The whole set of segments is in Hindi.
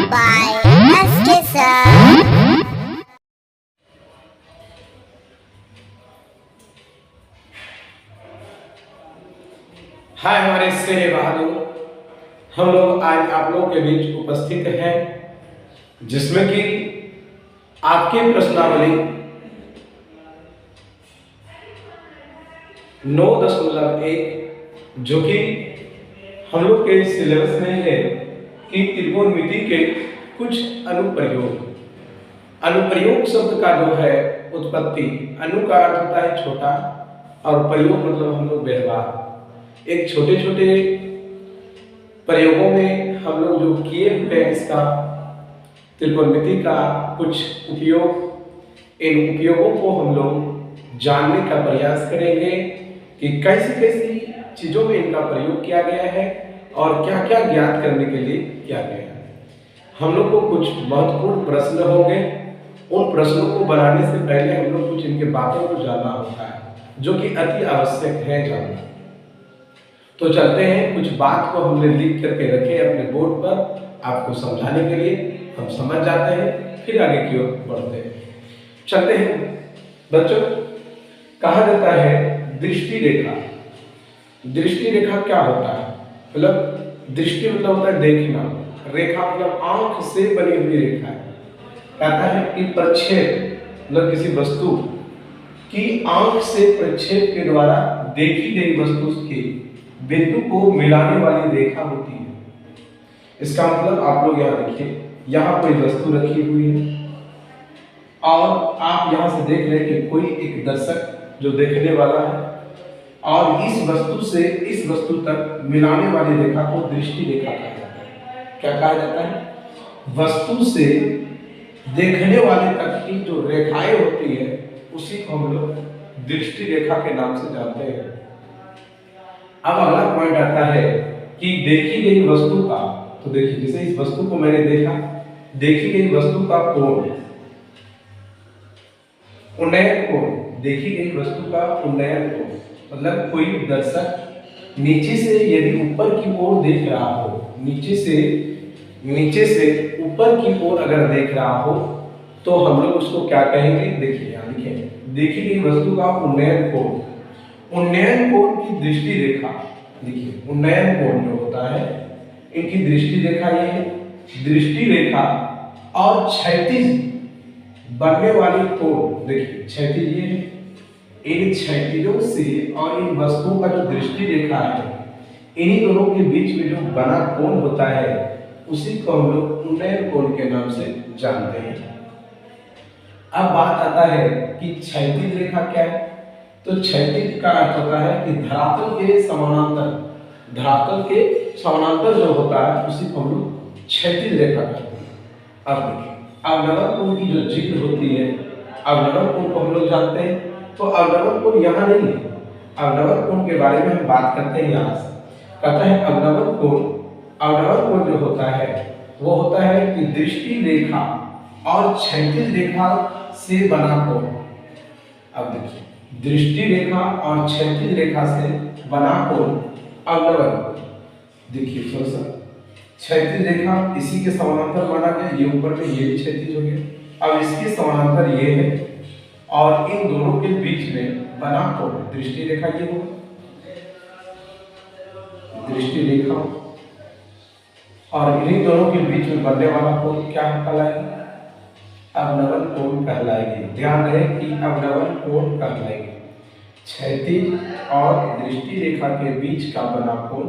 by SK Sir. हाय हमारे शेरे बहादुर, हम लोग आज आप लोगों के बीच उपस्थित हैं जिसमें कि आपके प्रश्नावली 9.1 जो कि हम लोग के सिलेबस में है कि त्रिकोणमिति के कुछ अनुप्रयोग शब्द का जो है उत्पत्ति, अनु का अर्थ होता है छोटा और प्रयोग मतलब हम लोग व्यवहार। एक छोटे छोटे प्रयोगों में हम लोग जो किए हुए हैं इसका त्रिकोणमिति का कुछ उपयोग, इन उपयोगों को हम लोग जानने का प्रयास करेंगे कि कैसी कैसी चीज़ों में इनका प्रयोग किया गया है और क्या क्या ज्ञात करने के लिए किया गया है। हम लोग को कुछ महत्वपूर्ण प्रश्न होंगे, उन प्रश्नों को बनाने से पहले हम लोग कुछ इनके बातों को जानना होता है जो कि अति आवश्यक है जानना। तो चलते हैं, कुछ बात को हमने लिख करके रखे अपने बोर्ड पर आपको समझाने के लिए, हम समझ जाते हैं फिर आगे की ओर बढ़ते हैं। चलते हैं बच्चों, कहा जाता है दृष्टि रेखा। दृष्टि रेखा क्या होता है? मतलब दृष्टि मतलब होता है देखना, रेखा मतलब आंख से बनी हुई रेखा है। कहता है कि प्रक्षेप मतलब किसी वस्तु की आंख से प्रक्षेप के द्वारा देखी गई वस्तु की बिंदु को मिलाने वाली रेखा होती है। इसका मतलब आप लोग यहाँ देखिए, यहाँ कोई वस्तु रखी हुई है और आप यहाँ से देख रहे हैं कि कोई एक दर्शक जो देखने वाला है और इस वस्तु से इस वस्तु तक मिलाने वाली रेखा को दृष्टि रेखा कहा जाता है। क्या कहा जाता है? वस्तु से देखने वाले तक की जो रेखाएं होती है उसी को हम लोग दृष्टि रेखा के नाम से जानते हैं। अब अगला पॉइंट आता है कि देखी गई वस्तु का, तो देखिए जैसे इस वस्तु को मैंने देखा, देखी गई वस्तु का कोण, उन्नयन कोण, देखी गई वस्तु का उन्नयन कोण मतलब कोई दर्शक नीचे से यदि ऊपर की ओर देख रहा हो, नीचे से ऊपर की ओर अगर देख रहा हो तो हम लोग उसको क्या कहेंगे? देखिए यहाँ लिखे, देखी गई वस्तु का उन्नयन कोण, उन्नयन कोण की दृष्टि रेखा। देखिए उन्नयन कोण जो होता है इनकी दृष्टि रेखा ये है, दृष्टि रेखा और क्षैतिज बनने वाली कोण, देखिए क्षैतिज ये है, इन क्षैतिजों से और इन वस्तुओं का जो दृष्टि रेखा है इन्हीं दोनों के बीच में जो बना कोण होता है उसी को हम लोग उन्नयन कोण के नाम से जानते हैं। अब बात आता है कि क्षैतिज रेखा क्या है? तो क्षैतिज का अर्थ होता है कि धरातल के समानांतर जो होता है उसी को हम लोग क्षैतिज रेखा कहते हैं। अब देखिए अवनवन कोण की जो जिक्र होती है, अवनवन कोण को हम लोग जानते हैं, तो अवनवन कोण यहाँ नहीं है, अवनवन कोण के बारे में हम बात करते हैं यहाँ से। कहता है अवनवन कोण जो होता है वो होता है कि दृष्टि रेखा और क्षैतिज रेखा से बना कोण। अब देखिए दृष्टि रेखा और क्षैतिज रेखा से बना कोण अवनवन। देखिए थोड़ा सा क्षैतिज रेखा इसी के समानांतर माना गया, ये ऊपर में ये भी क्षैतिज हो गया, अब इसके समानांतर ये है और इन दोनों के बीच में बना कोण दृष्टि रेखा ये होगा, दृष्टि रेखा और इन्हीं दोनों के बीच में बनने वाला कोण क्या कहलाएगा? अवनवन कोण कहलाएगी। ध्यान रहे कि अवनवन कोण कहलाएगी। क्षैतिज और दृष्टि रेखा के बीच का बना कोण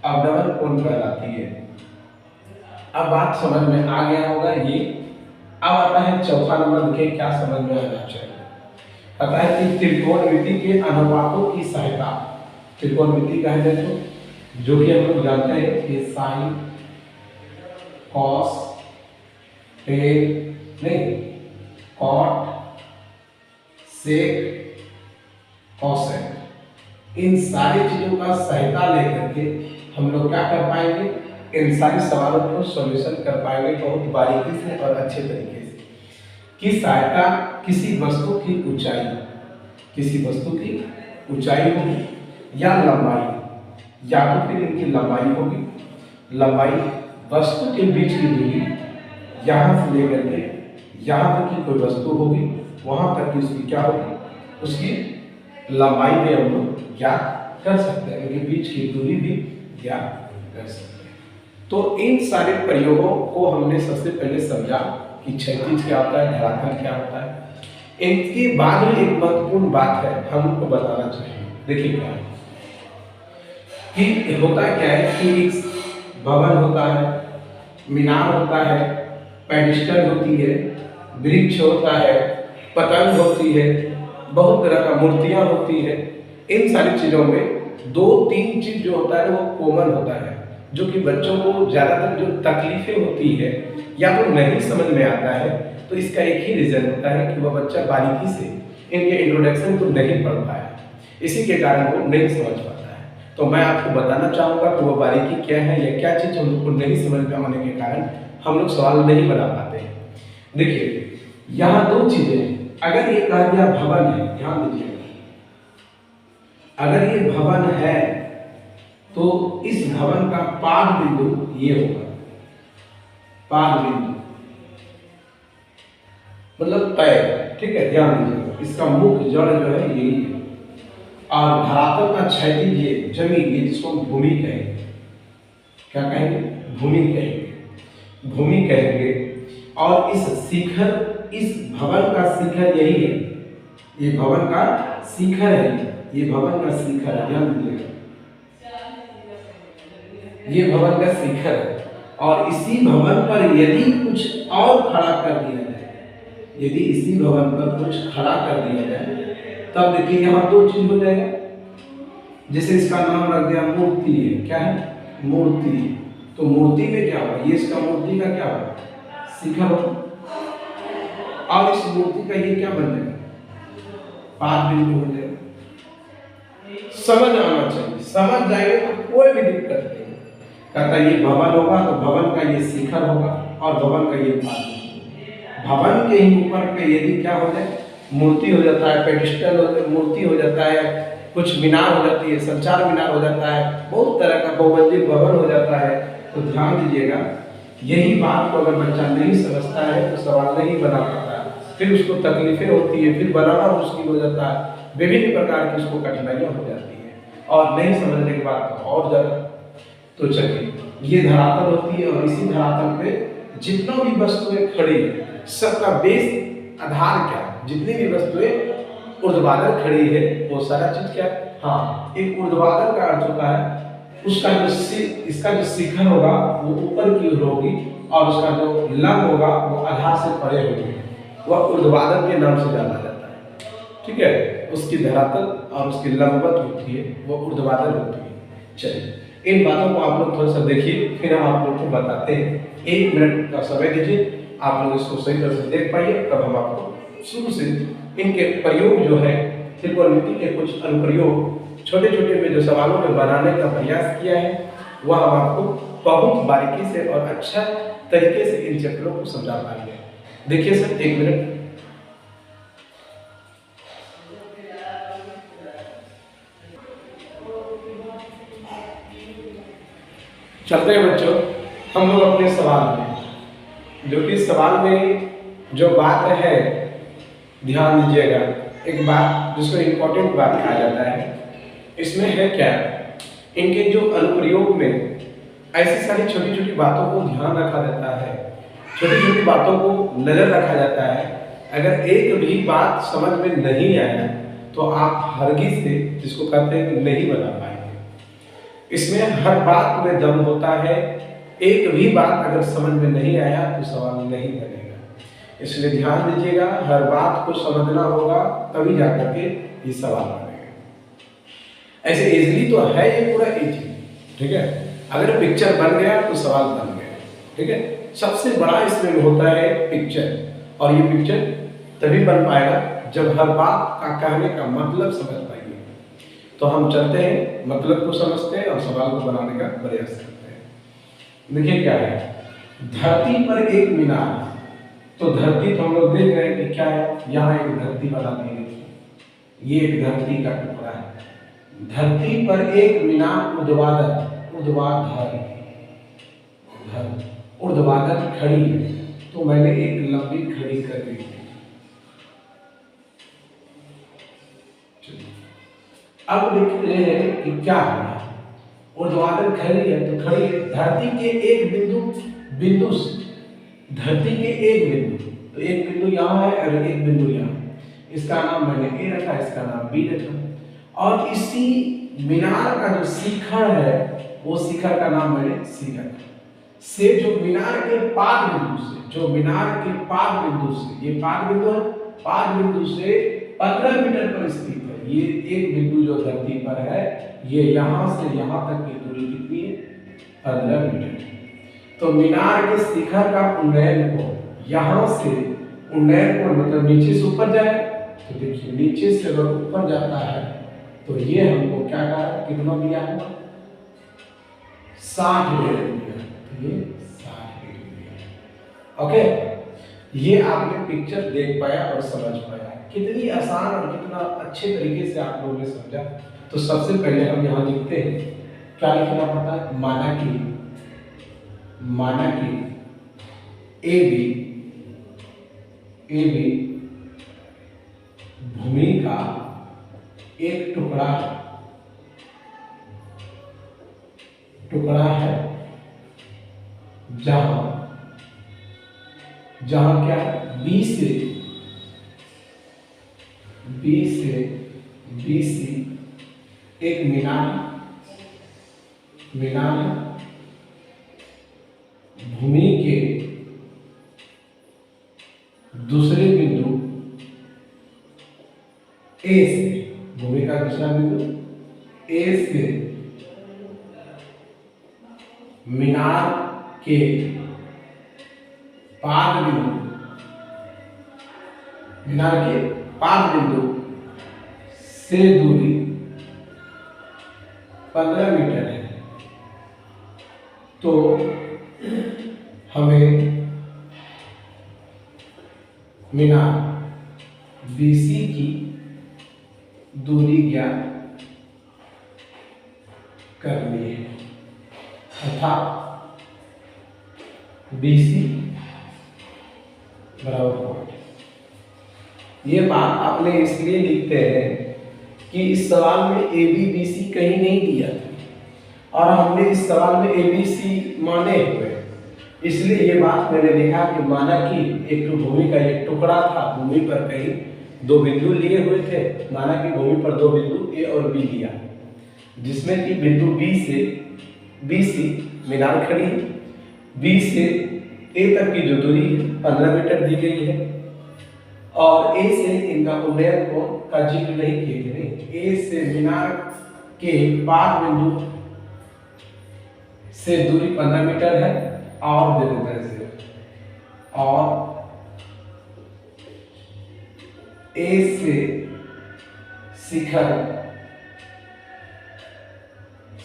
अवनवन कोण कहलाती है। अब बात समझ में आ गया होगा ये। अब आता है चौथा नंबर, देखिए क्या समझ में आना चाहिए। पता है कि त्रिकोणमिति के अनुपातों की सहायता, त्रिकोणमिति कहा जाए तो जो कि हम लोग जानते हैं कि साइन, कॉस, टेन नहीं, कॉट, सेक, कॉसेक, इन सारी चीजों का सहायता लेकर के हम लोग क्या कर पाएंगे? इन सारे सवालों को सॉल्यूशन कर पाएंगे बहुत बारीकी से और अच्छे तरीके से। की सहायता किसी वस्तु की ऊंचाई, किसी वस्तु की ऊंचाई होगी या लंबाई, या तो फिर इनकी लंबाई होगी, लंबाई वस्तु के बीच की दूरी यहाँ से लेकर के यहाँ तक की कोई वस्तु होगी, वहाँ तक की उसकी क्या होगी, उसकी लंबाई में हम लोग ज्ञात कर सकते हैं, उनके बीच की दूरी भी ज्ञात कर सकते हैं। तो इन सारे प्रयोगों को हमने सबसे पहले समझा कि क्षैतिज क्या होता है, धरातल क्या होता है। इनके बाद में एक महत्वपूर्ण बात है हमको बताना चाहिए। देखिए क्या है कि होता क्या है कि भवन होता है, मीनार होता है, पेडिस्टल होती है, वृक्ष होता है, पतंग होती है, बहुत तरह का मूर्तियां होती है। इन सारी चीजों में दो तीन चीज जो होता है वो कॉमन होता है, जो कि बच्चों को ज्यादातर जो तकलीफें होती है या तो नहीं समझ में आता है, तो इसका एक ही रीजन होता है कि वह बच्चा बारीकी से इनके इंट्रोडक्शन को नहीं पढ़ पाया, इसी के कारण वो नहीं समझ पाता है। तो मैं आपको बताना चाहूँगा कि वो बारीकी क्या है या क्या चीज़ हम लोग को नहीं समझ में आने के कारण हम लोग सवाल नहीं बना पाते हैं। देखिए यहाँ दो चीज़ें हैं। अगर ये कहा गया भवन है, ध्यान दीजिए, अगर ये भवन है तो इस भवन का पाद बिंदु ये होगा, पाद बिंदु मतलब पैर, ठीक है, ध्यान दीजिएगा। इसका मुख्य जड़ जो है यही है, और धरातल का क्षैतिज ये जमीन, ये जिसको हम भूमि कहेंगे, क्या कहेंगे, भूमि कहेंगे, भूमि कहेंगे। और इस शिखर, इस भवन का शिखर यही है, ये भवन का शिखर है, ये भवन का शिखर है, ध्यान दीजिएगा, ये भवन का शिखर है। और इसी भवन पर यदि कुछ और खड़ा कर दिया जाए, यदि इसी भवन पर कुछ खड़ा कर दिया जाए, तब देखिए यहाँ दो चीज हो जाएगा। जैसे इसका नाम रख दिया मूर्ति है, क्या है, मूर्ति। तो मूर्ति में क्या होगा, ये इसका मूर्ति का क्या होगा, शिखर होगा, और इस मूर्ति का ये क्या बन जाएगा, पाद बिंदु हो जाएगा। समझ आना चाहिए, समझ जाएंगे तो कोई भी दिक्कत नहीं। कहता ये भवन होगा तो भवन का ये शिखर होगा और भवन का ये पाद बिंदु। भवन के ही ऊपर पे यदि क्या हो जाए, मूर्ति हो जाता है, पेडिस्टल मूर्ति हो जाता है, कुछ मीनार हो जाती है, संचार मीनार हो जाता है, बहुत तरह का बहुमंजिल भवन हो जाता है। तो ध्यान दीजिएगा, यही बात को अगर बच्चा नहीं समझता है तो सवाल नहीं बना पाता, फिर उसको तकलीफें होती है, फिर बनाना मुश्किल हो जाता है, विभिन्न प्रकार की उसको कठिनाइयाँ हो जाती है, और नहीं समझने के बाद तो और ज़्यादा। तो चलिए, ये धरातल होती है, और इसी धरातल पे जितना भी वस्तुएं खड़ी है सबका बेस आधार क्या है, जितनी भी वस्तुएं ऊर्ध्वाधर खड़ी है वो सारा चीज क्या है, हाँ, एक ऊर्ध्वाधर का अर्थ होता है उसका जो इसका जो शिखर होगा वो ऊपर की ओर होगी, और उसका जो लंब होगा वो आधार से परे होगी, वह ऊर्ध्वाधर के नाम से जाना जाता है, ठीक है। उसकी धरातल और उसकी लंबवत होती है वो ऊर्ध्वाधर होती है। चलिए, इन बातों को आप लोग थोड़ा सा देखिए, फिर हम आप लोग को बताते हैं। 1 मिनट का समय दीजिए, आप लोग इसको सही तरह से देख पाइए, तब हम आपको शुरू से इनके प्रयोग जो है, त्रिकोणमिति के कुछ अनुप्रयोग छोटे छोटे में जो सवालों में बनाने का प्रयास किया है वह हम आपको बहुत बारीकी से और अच्छा तरीके से इन चैप्टरों को समझा पाएंगे। देखिए सर, 1 मिनट। चलते हैं बच्चों हम लोग अपने सवाल में, जो कि सवाल में जो बात है, ध्यान दीजिएगा, एक बात जिसको इम्पोर्टेंट बात कहा जाता है। इसमें है क्या, इनके जो अनुप्रयोग में ऐसी सारी छोटी छोटी बातों को ध्यान रखा जाता है, छोटी छोटी बातों को नजर रखा जाता है। अगर एक भी बात समझ में नहीं आया तो आप हरगिज से, जिसको कहते हैं कि नहीं बना पाएंगे। इसमें हर बात में दम होता है, एक भी बात अगर समझ में नहीं आया तो सवाल नहीं बनेगा। इसलिए ध्यान दीजिएगा, हर बात को समझना होगा तभी जाकर के ये सवाल बनेगा। ऐसे इजली तो है ये पूरा इजी, ठीक है। अगर पिक्चर बन गया तो सवाल बन गया, ठीक है। सबसे बड़ा इसमें होता है पिक्चर, और ये पिक्चर तभी बन पाएगा जब हर बात का कहने का मतलब समझ पाएंगे। तो हम चलते हैं, मतलब को समझते हैं और सवाल को बनाने का प्रयास करते हैं। देखिए क्या है, धरती पर एक मीनार। तो धरती तो हम लोग देख रहे हैं कि क्या है, यहाँ एक धरती बना दी गई, ये एक धरती का टुकड़ा है। धरती पर एक मीनार ऊर्ध्वाधर खड़ी है, तो मैंने एक लंबी घड़ी कर दी। अब देख रहे हैं कि क्या हो रहा है। ऊर्ध्वाधर खड़ी है तो खड़ी है धरती के एक बिंदु से, धरती के एक बिंदु, तो एक बिंदु यहाँ है और एक बिंदु यहाँ। इसका नाम मैंने ए रखा, इसका नाम बी रखा। और इसी मीनार का जो शिखर है वो शिखर का नाम मैंने सी रखा। से जो मीनार के पाद बिंदु से, जो मीनार के पाद बिंदु से, ये पाद बिंदु है, पाद बिंदु से 15 मीटर पर स्थित है। ये एक बिंदु जो धरती पर है, ये यहाँ से यहाँ तक की दूरी कितनी है? 15 मीटर। तो मीनार के शिखर का उन्नयन कोण, यहाँ से उन्नयन कोण मतलब नीचे से ऊपर जाए, तो देखिए नीचे से अगर ऊपर जाता है तो ये हमको क्या कहा, कितना दिया है? 60 डिग्री दिया। तो ये 60 डिग्री दिया। ओके, ये आपने पिक्चर देख पाया और समझ पाया। कितनी आसान और कितना अच्छे तरीके से आप लोगों ने समझा। तो सबसे पहले हम यहाँ लिखते हैं, क्या लिखना पड़ता है? माना कि ए बी भूमि का एक टुकड़ा है जहां क्या है? बी से एक मीनार है। भूमि के दूसरे बिंदु ए से, भूमि का दूसरा बिंदु ए से मीनार के पाद बिंदु से दूरी 15 मीटर है। तो हमें मीनार BC की दूरी ज्ञात करनी है, अर्थात BC बराबर। ये बात आपने इसलिए लिखते हैं कि इस सवाल में ABBC कहीं नहीं दिया था और हमने इस सवाल में ABC माने हुए, इसलिए ये बात मैंने लिखा कि माना कि एक भूमि का एक टुकड़ा था, भूमि पर कहीं दो बिंदु लिए हुए थे। माना कि भूमि पर दो बिंदु ए और बी लिया, जिसमें कि बिंदु बी से मीनार खड़ी है। बी से ए तक की जो दूरी 15 मीटर दी गई है और ए से इनका उन्नयन कोण का जिक्र नहीं किए थे। ए से मीनार के पाद बिंदु से दूरी 15 मीटर है और दे देता है से, और ए से शिखर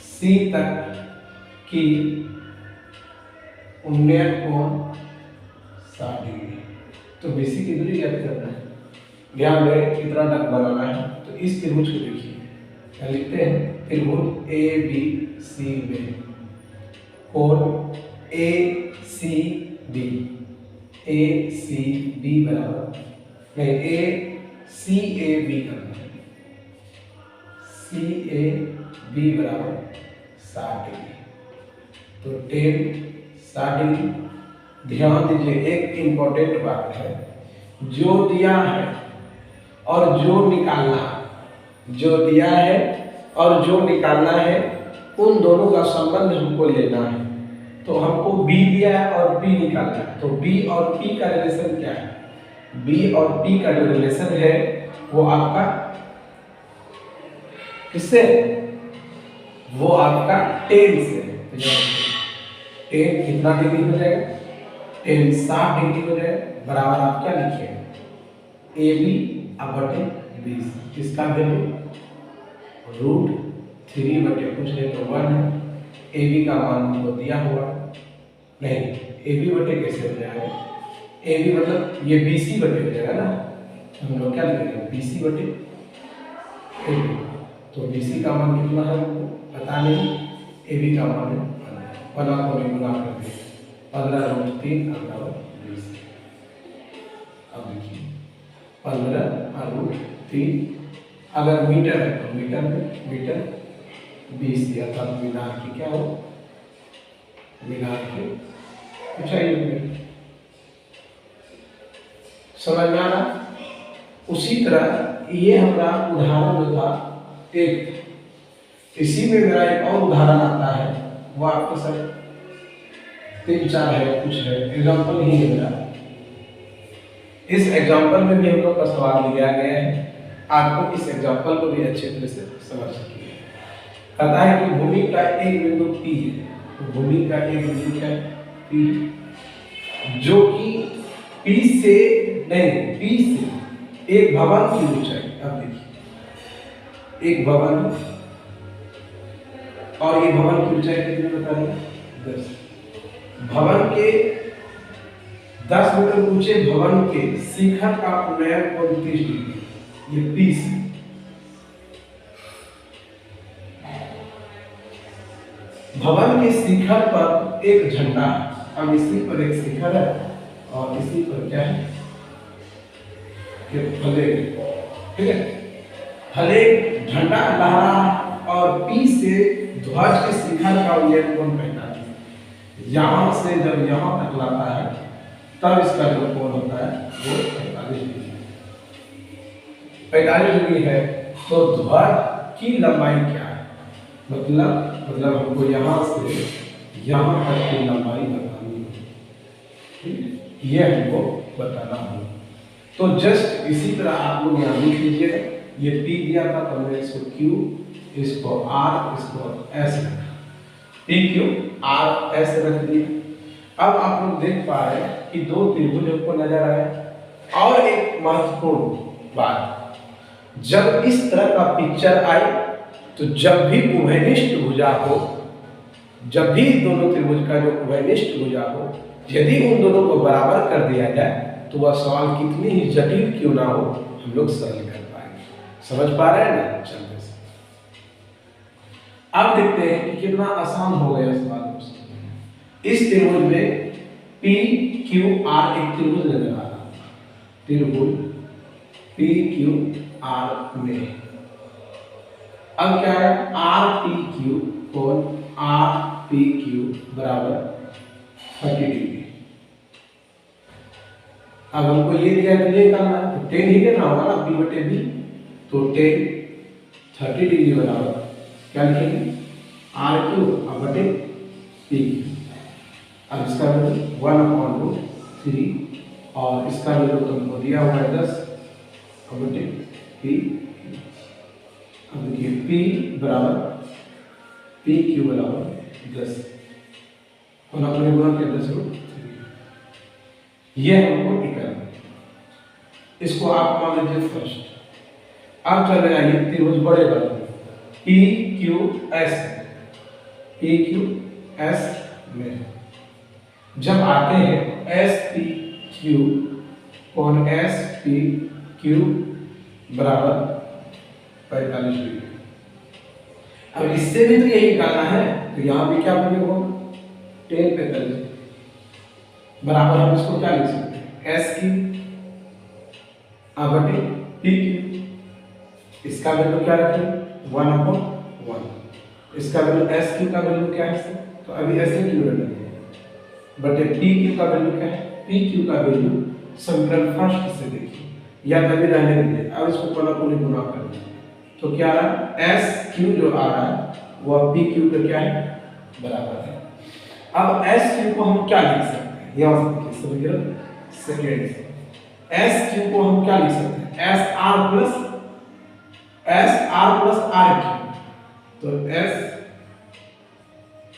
सी तक की उन्नयन कोण 60 डिग्री। तो BC की दूरी ज्ञात करना है। ध्यान दें कितना तक बनाना है। तो इस त्रिभुज को देखिए, क्या लिखते हैं? त्रिभुज ABC में कोण ACB बराबर नहीं ACAB करना है। CAB बराबर 60 डिग्री। तो 60 डिग्री। ध्यान दीजिए, एक इंपॉर्टेंट बात है, जो दिया है और जो निकालना है, उन दोनों का संबंध हमको लेना है। तो हमको B दिया है और P निकालना है। तो B और P का रिलेशन क्या है? B और P का जो रिलेशन है वो आपका किससे? वो आपका 10 से। 10 कितना डिग्री हो जाएगा? 10 60 डिग्री हो जाएगा। बराबर आप क्या लिखिएगा? AB/20। इसका वैल्यू √3 बटे कुछ नहीं तो 1 है। AB का मान हमको दिया हुआ नहीं, AB बटे कैसे हो जाएगा? AB मतलब ये BC बटे हो जाएगा ना, हम लोग क्या लिखेंगे? BC बटे AB। तो BC का मान कितना है हमको पता नहीं, AB का मान है 1 को गुणा करके 15 √3 बराबर 20। अब देखिए 15 और रूट 3। अगर मीटर है तो मीटर में मीटर 20 दिया था, मीनार की क्या हो, मीनार की ऊंचाई होगी। समझ में आ रहा? उसी तरह ये हमारा उदाहरण जो था एक, इसी में मेरा एक और उदाहरण आता है, वो आपके साथ 3-4 है, कुछ है, एग्जाम्पल ही है मेरा। इस एग्जाम्पल में भी हम लोग का सवाल लिया गया है, आपको इस एग्जाम्पल को भी अच्छे तरह से समझ सकिए। कहता है कि भूमि का एक बिंदु P है, तो भूमि का एक बिंदु क्या है, P, जो कि P से एक भवन की ऊंचाई, अब देखिए एक भवन, और ये भवन की ऊंचाई कितनी बताइए, 10। भवन के 10 मीटर ऊंचे भवन के शिखर का उन्नयन कोण 30 डिग्री, ये 30। भवन के शिखर पर एक झंडा है, अब इसी पर एक शिखर है और इसी पर क्या है, फ्लैग, ठीक है, फ्लैग झंडा लहरा और P से ध्वज के शिखर का उन्नयन कोण 45। यहाँ से जब यहाँ तक लाता है तब इसका जो कोण होता है वो 45 डिग्री। 45 डिग्री है, तो ध्वज की लंबाई क्या है, मतलब हमको यहाँ से यहाँ तक की लंबाई बतानी है, ये हमको बताना होगा। तो जस्ट इसी तरह आप लोग यहाँ लिख लीजिए, ये P दिया था तो हमने इसको Q, इसको R, इसको S रखा, P Q R S रख दिया। अब आप लोग देख पा रहे हैं कि दो त्रिभुज आपको नजर आए। और एक महत्वपूर्ण बात, जब इस तरह का पिक्चर आए तो जब भी उभयनिष्ठ भुजा हो, जब भी दोनों त्रिभुज का जो उभयनिष्ठ भुजा हो, यदि उन दोनों को बराबर कर दिया जाए तो वह सवाल कितनी ही जटिल क्यों ना हो, हम लोग सरल कर पाएंगे। समझ पा रहे हैं ना? चलते से अब देखते हैं कि कितना आसान हो गया सवाल। इस त्रिभुज में P Q R एक त्रिभुज नजर आ रहा है, त्रिभुज P Q R में अब क्या है, R P Q कोण R P Q बराबर 30 डिग्री। अब हमको ये दिया तो ये करना है, तो 10 ही लेना होगा ना, P बटे B, तो 10 30 डिग्री बराबर क्या लिखेंगे, R Q अब बटे P Q। अब इसका वैल्यू 1/√3 और इसका वैल्यू तुमको दिया हुआ है 10 अब बटे P। अब देखिए P बराबर P Q बराबर 10 और अपने गुणा के 10√3, ये हमको निकालना है। इसको आप मान लीजिए फर्स्ट। अब चले आइए त्रिभुज बड़े वाले P Q S, P Q S में जब आते हैं S P Q कोण S P Q बराबर 45 डिग्री। अब इससे भी तो यही निकालना है, तो यहाँ भी क्या बनेगा, 10 45 बराबर हम इसको क्या लिख सकते हैं, S Q बटे P Q। इसका वैल्यू क्या रखें 1/1, इसका वैल्यू S Q का वैल्यू क्या है, तो अभी ऐसे क्यों रखेंगे बटे P Q का वैल्यू क्या है, P Q का वैल्यू समीकरण फर्स्ट से देखिए या तभी रहने दीजिए। अब इसको कोना गुना कर दीजिए तो क्या आ रहा है, S Q जो आ रहा है वह P Q का क्या है बराबर है। अब S Q को हम क्या लिख सकते हैं, यहाँ से समीकरण सेकेंड से S Q को हम क्या लिख सकते हैं, S R plus R Q, तो S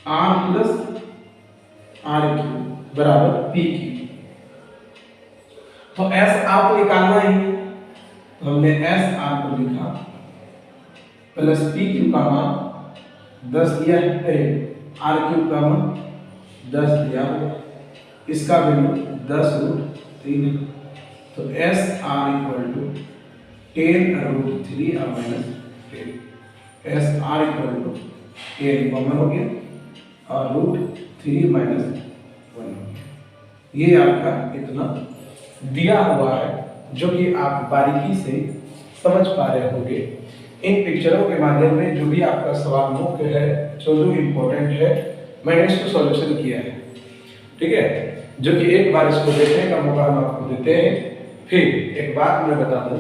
R plus R Q बराबर P Q। तो S R को निकालना ही, तो हमने S R को लिखा प्लस P Q का मान 10 दिया है, R Q का मान 10 दिया है, इसका वैल्यू 10√3 है। तो S R इक्वल टू 10√3 और minus 10, S R equal to 10 common हो गया और √3 - 1 हो गया। ये आपका इतना दिया हुआ है जो कि आप बारीकी से समझ पा रहे होंगे। इन पिक्चरों के माध्यम में जो भी आपका सवाल मुख्य है, जो इम्पोर्टेंट है, मैंने इसको सॉल्यूशन किया है, ठीक है। जो कि एक बार इसको देखने का मौका हम आपको देते हैं। फिर एक बात मैं बता दूं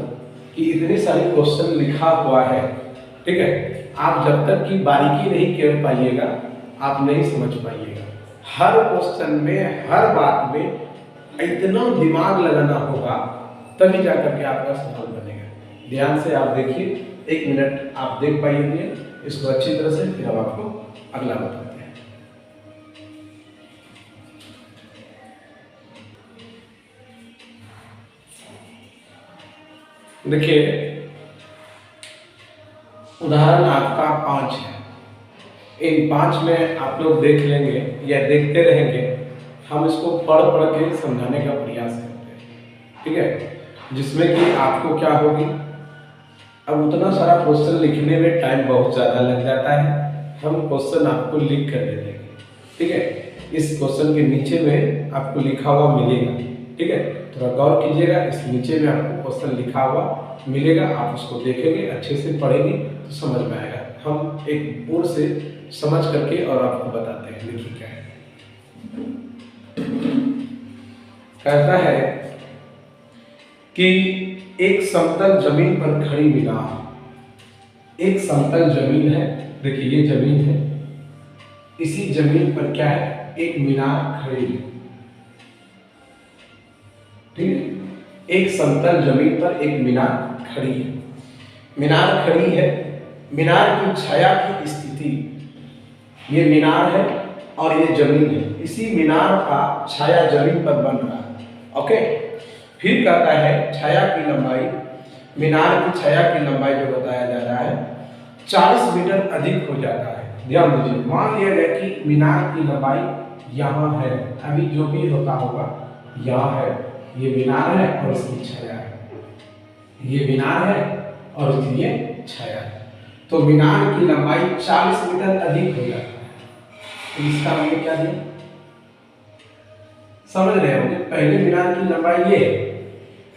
कि इतने सारे क्वेश्चन लिखा हुआ है, ठीक है। आप जब तक की बारीकी नहीं कर पाइएगा आप नहीं समझ पाइएगा। हर क्वेश्चन में, हर बात में इतना दिमाग लगाना होगा तभी जाकर के आपका सफल बनेगा। ध्यान से आप देखिए, 1 मिनट आप देख पाइए इसको अच्छी तरह से, फिर हम आपको अगला बताते हैं। देखिए, उदाहरण आपका 5 है। इन 5 में आप लोग देख लेंगे या देखते रहेंगे, हम इसको पढ़ पढ़ के समझाने का प्रयास करते हैं, ठीक है। जिसमें कि आपको क्या होगी, अब उतना सारा क्वेश्चन लिखने में टाइम बहुत ज़्यादा लग जाता है। हम क्वेश्चन आपको लिख कर दे देंगे, ठीक है। इस क्वेश्चन के नीचे में आपको लिखा हुआ मिलेगा, ठीक है। थोड़ा गौर कीजिएगा, इस नीचे में आपको क्वेश्चन लिखा हुआ मिलेगा। आप उसको देखेंगे, अच्छे से पढ़ेंगे तो समझ में आएगा। हम एक पूर्ण से समझ करके और आपको बताते हैं। देखिए क्या है, कहता है कि एक समतल जमीन पर खड़ी मीनार। एक समतल जमीन है, देखिए ये जमीन है, इसी जमीन पर क्या है, एक मीनार खड़ी है, ठीक है। एक समतल जमीन पर एक मीनार खड़ी है। मीनार खड़ी है, मीनार की छाया की स्थिति, ये मीनार है और ये जमीन है, इसी मीनार का छाया जमीन पर बन रहा है, ओके। फिर कहता है छाया की लंबाई, मीनार की छाया की लंबाई जो बताया जा रहा है 40 मीटर अधिक हो जाता है। ध्यान दीजिए, मान लिया गया कि मीनार की लंबाई यहाँ है, अभी जो भी होता होगा यहाँ है, ये मीनार है और इसकी छाया है, ये मीनार है और इसकी ये छाया है। तो मीनार की लंबाई 40 मीटर अधिक हो जाता है। तो इसका हमने क्या दिया, समझ रहे होंगे। पहले मीनार की लंबाई ये है,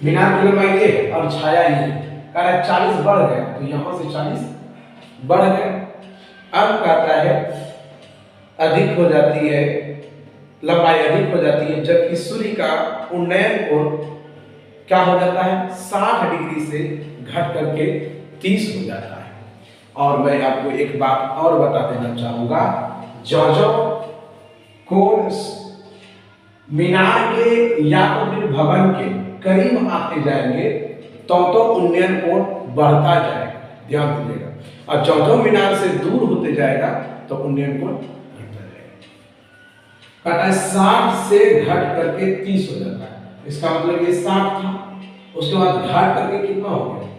मीनार की लंबाई ये और छाया ये, कह रहा है 40 बढ़ गया, तो यहां से 40 बढ़ गया। अब कहता है अधिक हो जाती है, लंबाई अधिक हो जाती है, जबकि सूर्य का उन्नयन कोण क्या हो जाता है, 60 डिग्री से घट करके 30 हो जाता है। और मैं आपको एक बात और बता देना चाहूंगा, जो कोण मीनार के या तो फिर भवन के करीब आते जाएंगे तो उन्नयन कोण बढ़ता जाएगा, ध्यान दीजिएगा। और जो मीनार से दूर होते जाएगा तो उन्नयन कोण घटता जाएगा। 60 से घट करके 30 हो जाता है। इसका मतलब ये 60 था, उसके बाद घट करके कितना हो गया,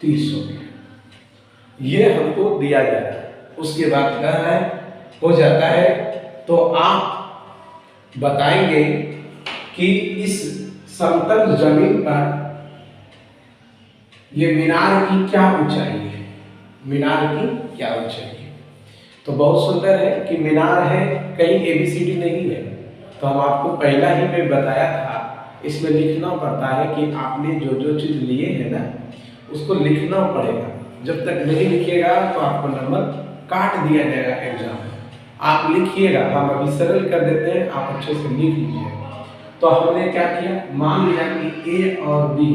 30 हो गया। ये हमको दिया जा रहा है। उसके बाद कह रहा है हो जाता है, तो आप बताएंगे कि इस समतल जमीन पर ये मीनार की क्या ऊंचाई है, मीनार की क्या ऊंचाई है। तो बहुत सुंदर है कि मीनार है, कहीं ABCD नहीं है। तो हम आपको पहला ही में बताया था, इसमें लिखना पड़ता है कि आपने जो जो चीज लिए है ना उसको लिखना पड़ेगा। जब तक नहीं लिखिएगा तो आपको नंबर काट दिया जाएगा एग्जाम में। आप लिखिएगा, हम अभी सरल कर देते हैं, आप अच्छे से लिख लीजिए। तो हमने क्या किया, मान लिया कि A और B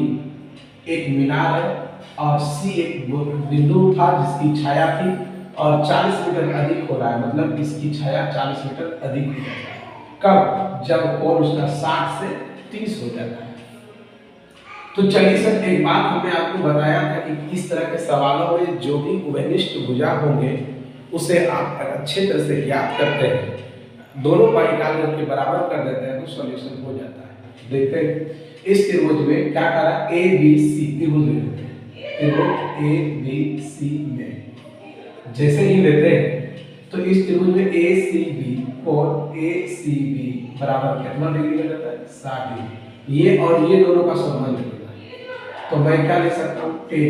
एक मीनार है और C एक बिंदु था जिसकी छाया थी और 40 मीटर अधिक हो रहा है, मतलब इसकी छाया 40 मीटर अधिक हो जाता है। कब, जब कोण उसका 60 से 30 हो जाता है। तो चलिए सर, एक बात हमने आपको बताया था कि इस तरह के सवालों में जो भी उभयनिष्ठ भुजा होंगे उसे आप अच्छे तरह से ज्ञात करते हैं, दोनों पाई निकाल करके बराबर कर देते हैं तो सॉल्यूशन हो जाता है। देखते हैं इस त्रिभुज में क्या करा, ABC त्रिभुज लेते हैं, त्रिभुज ABC में जैसे ही लेते हैं तो इस त्रिभुज में ACB और ACB बराबर कितना डिग्री हो जाता है, 60 डिग्री। ये और ये दोनों का संबंध होता है, तो मैं क्या ले सकता हूँ, 10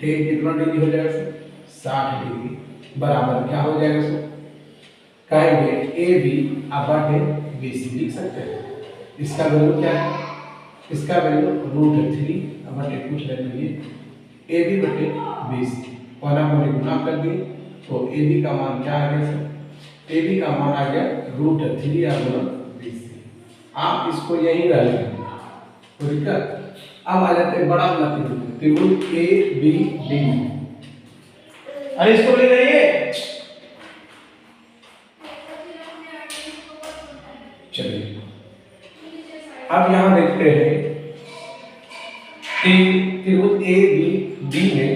कितना डिग्री हो जाएगा, 60 डिग्री बराबर क्या हो जाएगा सर, कहेंगे AB अब BC लिख सकते हैं। इसका वैल्यू क्या है? इसका वैल्यू √3 कुछ रख लीजिए ए बी बटे बी सी, पहला को गुना कर दिए तो ए बी का मान क्या आ गया सर? ए बी का मान आ गया √3 गुना बी सी। आप इसको यही रह लेंगे, ठीक है। अब आ जाते हैं बड़ा वाला त्रिभुज ए बी डी। अरे इसको ले जाइए। चलिए अब यहां देखते हैं कि त्रिभुज ए बी डी में,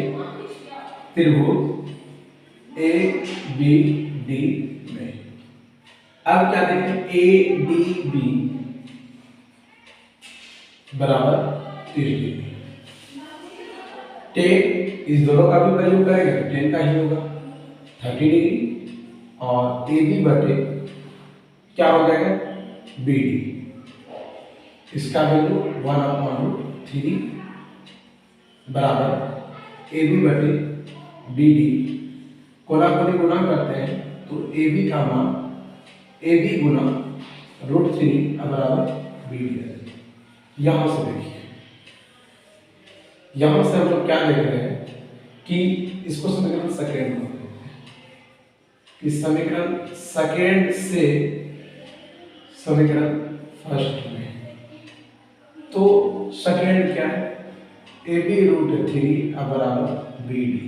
त्रिभुज ए बी डी में अब क्या देखें? ए डी बी बराबर 30 डिग्री। टेन इस दोनों का भी वैल्यू करेंगे तो 10 का ही होगा 30 डिग्री, और ए बी बटे क्या हो जाएगा? बी डी, इसका वैल्यू 1/√3 बराबर ए बी बटे बी डी। कोना कोनी गुना करते हैं तो ए बी का मान ए बी गुना √3 बराबर बी डी। यहां से देखिए, यहां से हम लोग क्या देख रहे हैं कि इसको समीकरण सेकेंड में, कि समीकरण सेकेंड से समीकरण फर्स्ट में, तो सेकेंड क्या है? ए बी √3 बराबर बी डी।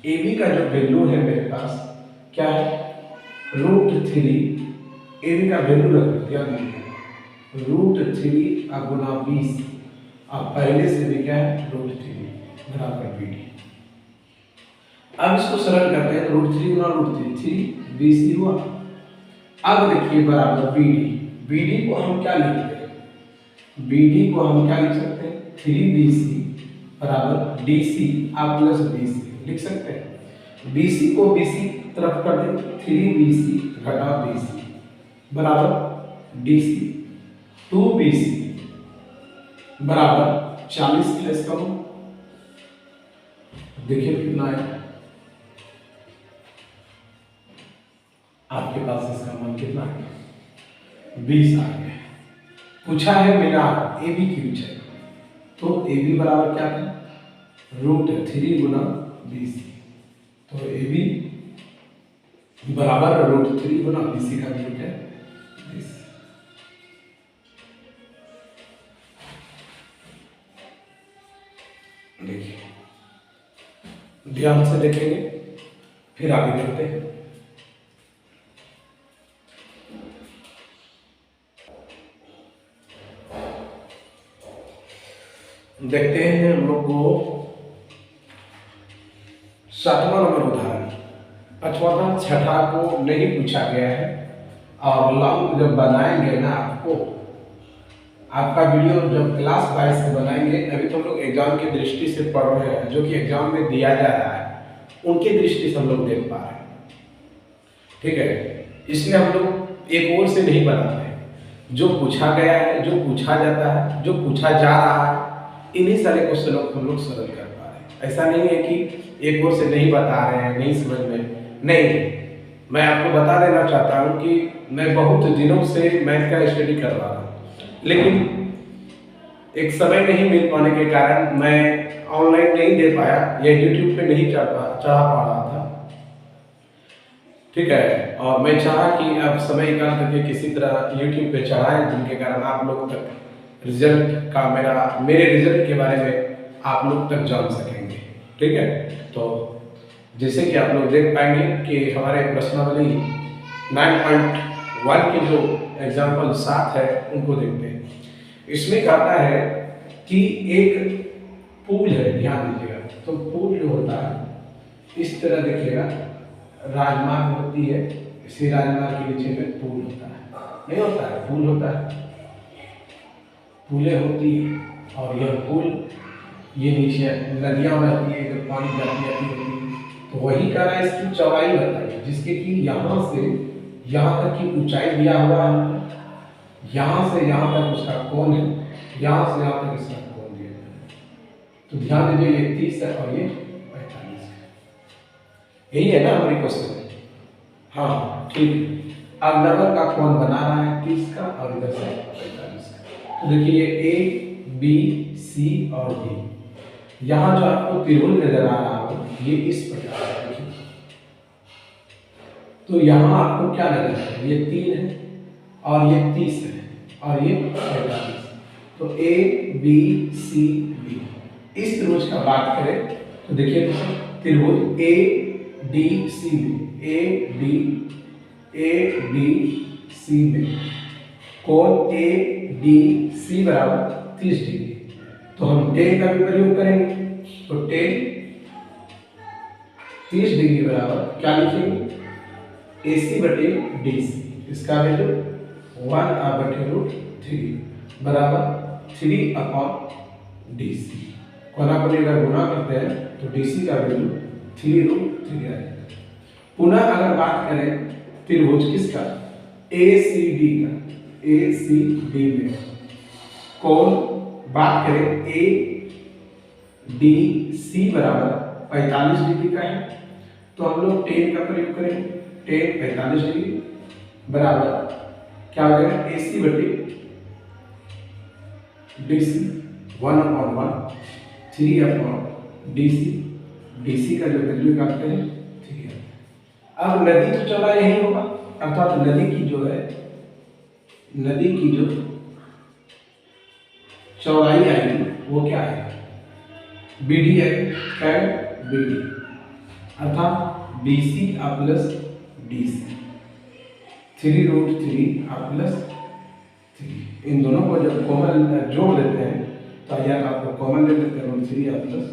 ए बी का जो वैल्यू है मेरे पास क्या है? √3। ए बी का वैल्यू रख दिया √3 गुना 20, अब पहले से भी क्या है? √3 बराबर बी डी। अब इसको सरल करते हैं, √3 गुना √3 3 20 ही हुआ। अब देखिए बराबर बी डी। बी डी को हम क्या लिखते हैं? बी डी को हम क्या लिख सकते हैं? 3BC बराबर DC आप प्लस BC लिख सकते हैं। BC को BC तरफ कर दें, 3BC घटा BC बराबर DC। 2BC बराबर 40 प्लस करो, देखिए कितना है आपके पास। इसका मान कितना है? 20 आ गया। पूछा है मेरा ए बी क्यू चाहिए, तो ए बी बराबर क्या है? √3 गुना 20, तो ए बी बराबर √3 गुना 20 का वैल्यू क्या है? 20। देखिए ध्यान से देखेंगे फिर आगे चलते हैं। देखते हैं हम लोग को 7वां नंबर उदाहरण। 5वां था, 6ठा को नहीं पूछा गया है, और लॉन्ग जब बनाएंगे ना आपका वीडियो जब क्लास 22 से बनाएंगे, अभी तो हम लोग एग्जाम की दृष्टि से पढ़ रहे हैं, जो कि एग्जाम में दिया जा रहा है उनकी दृष्टि से हम लोग देख पा रहे हैं, ठीक है। इसलिए हम लोग एक ओर से नहीं बनाते हैं, जो पूछा गया है, जो पूछा जाता है, जो पूछा जा रहा है, इन्हीं सारे क्वेश्चन हम लोग सरल कर पा रहे हैं। ऐसा नहीं है कि एक ओर से नहीं बता रहे हैं, नहीं समझ में, नहीं। मैं आपको बता देना चाहता हूं कि मैं बहुत दिनों से मैथ का स्टडी कर रहा हूं, लेकिन एक समय नहीं मिल पाने के कारण मैं ऑनलाइन नहीं दे पाया या यूट्यूब पे नहीं चढ़ा पा रहा था, ठीक है। और मैं चाहा कि अब समय निकाल करके किसी तरह यूट्यूब पे चढ़ाएं, जिनके कारण आप लोग तक रिजल्ट का मेरे रिजल्ट के बारे में आप लोग तक जान सकेंगे, ठीक है। तो जैसे कि आप लोग देख पाएंगे कि हमारे प्रश्नावली 9.1 के जो एग्जाम्पल 7 है उनको देखते हैं। इसमें कहता है कि एक पूल है, ध्यान दीजिएगा। तो पूल जो होता है इस तरह देखिएगा, राजमार्ग होती है, इसी राजमार्ग के नीचे में पूल होता है, नहीं होता है? पूल होता है, पुलें होती है, और यह पुल ये नीचे नदियाँ बहती है, जब पानी जाती होती है, तो वही कह रहा है इसकी चौड़ाई बताइए, जिसके कि यहाँ से यहाँ तक की ऊंचाई दिया हुआ है, यहाँ से यहाँ तक उसका कोण है, यहाँ से यहाँ तक इसका कोण दिया है। तो ध्यान दीजिए, ये 30 है और ये 45 है। यही है ना हमारी क्वेश्चन? हाँ ठीक है। अब नंबर का कोण बना रहा है 30 का और इधर से 45 का। तो देखिए ए बी सी और डी, यहाँ जो आपको त्रिभुज नजर आ रहा हो ये इस प्रकार है। देखिए तो यहाँ आपको क्या नजर आ रहा है, ये 3 है और ये 30 है और ये 45। तो ए बी सी बी, इस त्रिभुज का बात करें तो देखिए त्रिभुज A D C B, A D C B, कोण ए डी सी बराबर 30 डिग्री। तो हम टेन का भी प्रयोग करेंगे, तो टेन 30 डिग्री बराबर क्या लिखेंगे, ए सी बटे डी सी, इसका वैल्यू 1/√3 बराबर 3/डी सी। कोना को अगर गुणा करते हैं तो डी सी का वैल्यू 3√3 आएगा। पुनः अगर बात करें त्रिभुज किसका, ए सी डी का, ए सी डी में कोण बात करें ए डी सी बराबर 45 डिग्री का है, तो हम लोग टेन का प्रयोग करेंगे, टेन 45 डिग्री बराबर क्या हो जाएगा, ए सी बटे डी सी 1/1 3/डी सी, डी सी का जो वैल्यू निकालते हैं 3 है। अब नदी तो चौड़ाई यही होगा, अर्थात नदी की जो है, नदी की जो चौड़ाई आएगी वो क्या है, बी डी है, क्या है बी डी, अर्थात B C plus D C 3√3 इन दोनों को जब कॉमन जोड़ देते हैं तो यह आपको कॉमन ले लेते हैं √3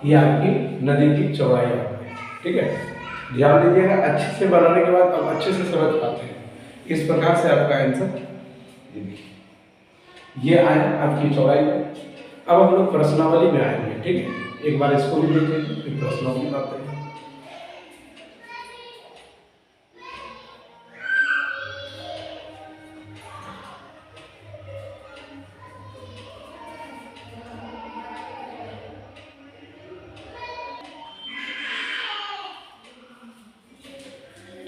ये आपकी नदी की चौड़ाई आती है। ठीक है, ध्यान दीजिएगा, अच्छे से बनाने के बाद आप अच्छे से समझ पाते हैं। इस प्रकार से आपका आंसर ये आया आपकी चौड़ाई में। अब हम लोग प्रश्नावली में आएंगे। ठीक है, एक बार इसको भी देख लीजिए, फिर प्रश्नों की बात करेंगे।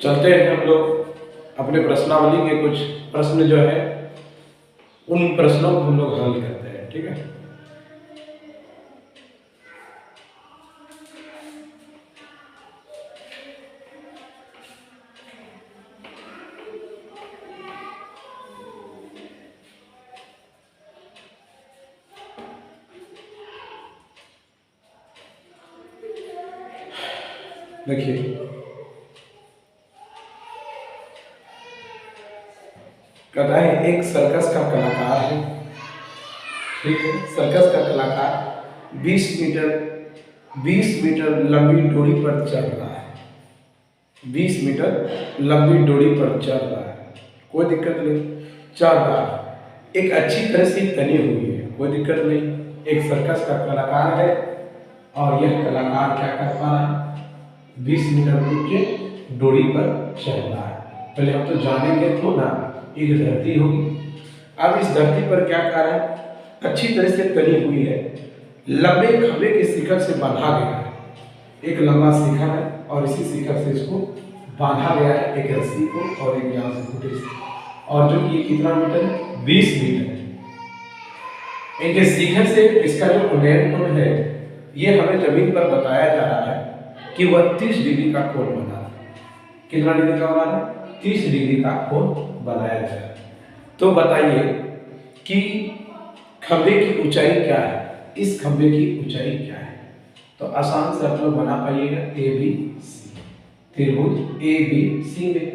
चलते हैं हम लोग अपने प्रश्नावली के कुछ प्रश्न जो है उन प्रश्नों को हम लोग हल करते हैं। ठीक है, देखिए कहता है एक सर्कस का कलाकार है। ठीक है, सर्कस का कलाकार 20 मीटर लंबी डोरी पर चल रहा है, 20 मीटर लंबी डोरी पर चल रहा है, कोई दिक्कत नहीं, चल रहा है, एक अच्छी तरह से तनी हुई है, कोई दिक्कत नहीं। एक सर्कस का कलाकार है और यह कलाकार क्या कर पा रहा है, 20 मीटर ऊंचे डोरी पर चल रहा है। पहले हम तो जानेंगे तो ना, एक धरती होगी, अब इस धरती पर क्या कर रहा है, अच्छी तरह से तनी हुई है, लंबे खंभे के शिखर से बांधा गया है, एक लंबा शिखर है और इसी शिखर से इसको बांधा गया है, एक रस्सी को और एक यहाँ से खूंटे से, और जो कि कितना मीटर है, 20 मीटर है। इनके शिखर से इसका जो उन्नयन कोण है ये हमें जमीन पर बताया जा रहा है कि वह 30 डिग्री का कोण बना रहा है। कितना डिग्री का बना रहा है, 30 डिग्री का कोण बनाया गया। तो बताइए कि खंभे की ऊंचाई क्या है, इस खंभे की ऊंचाई क्या है। तो आसान से आप लोग बना पाइएगा, ए बी सी, त्रिभुज ए बी सी में,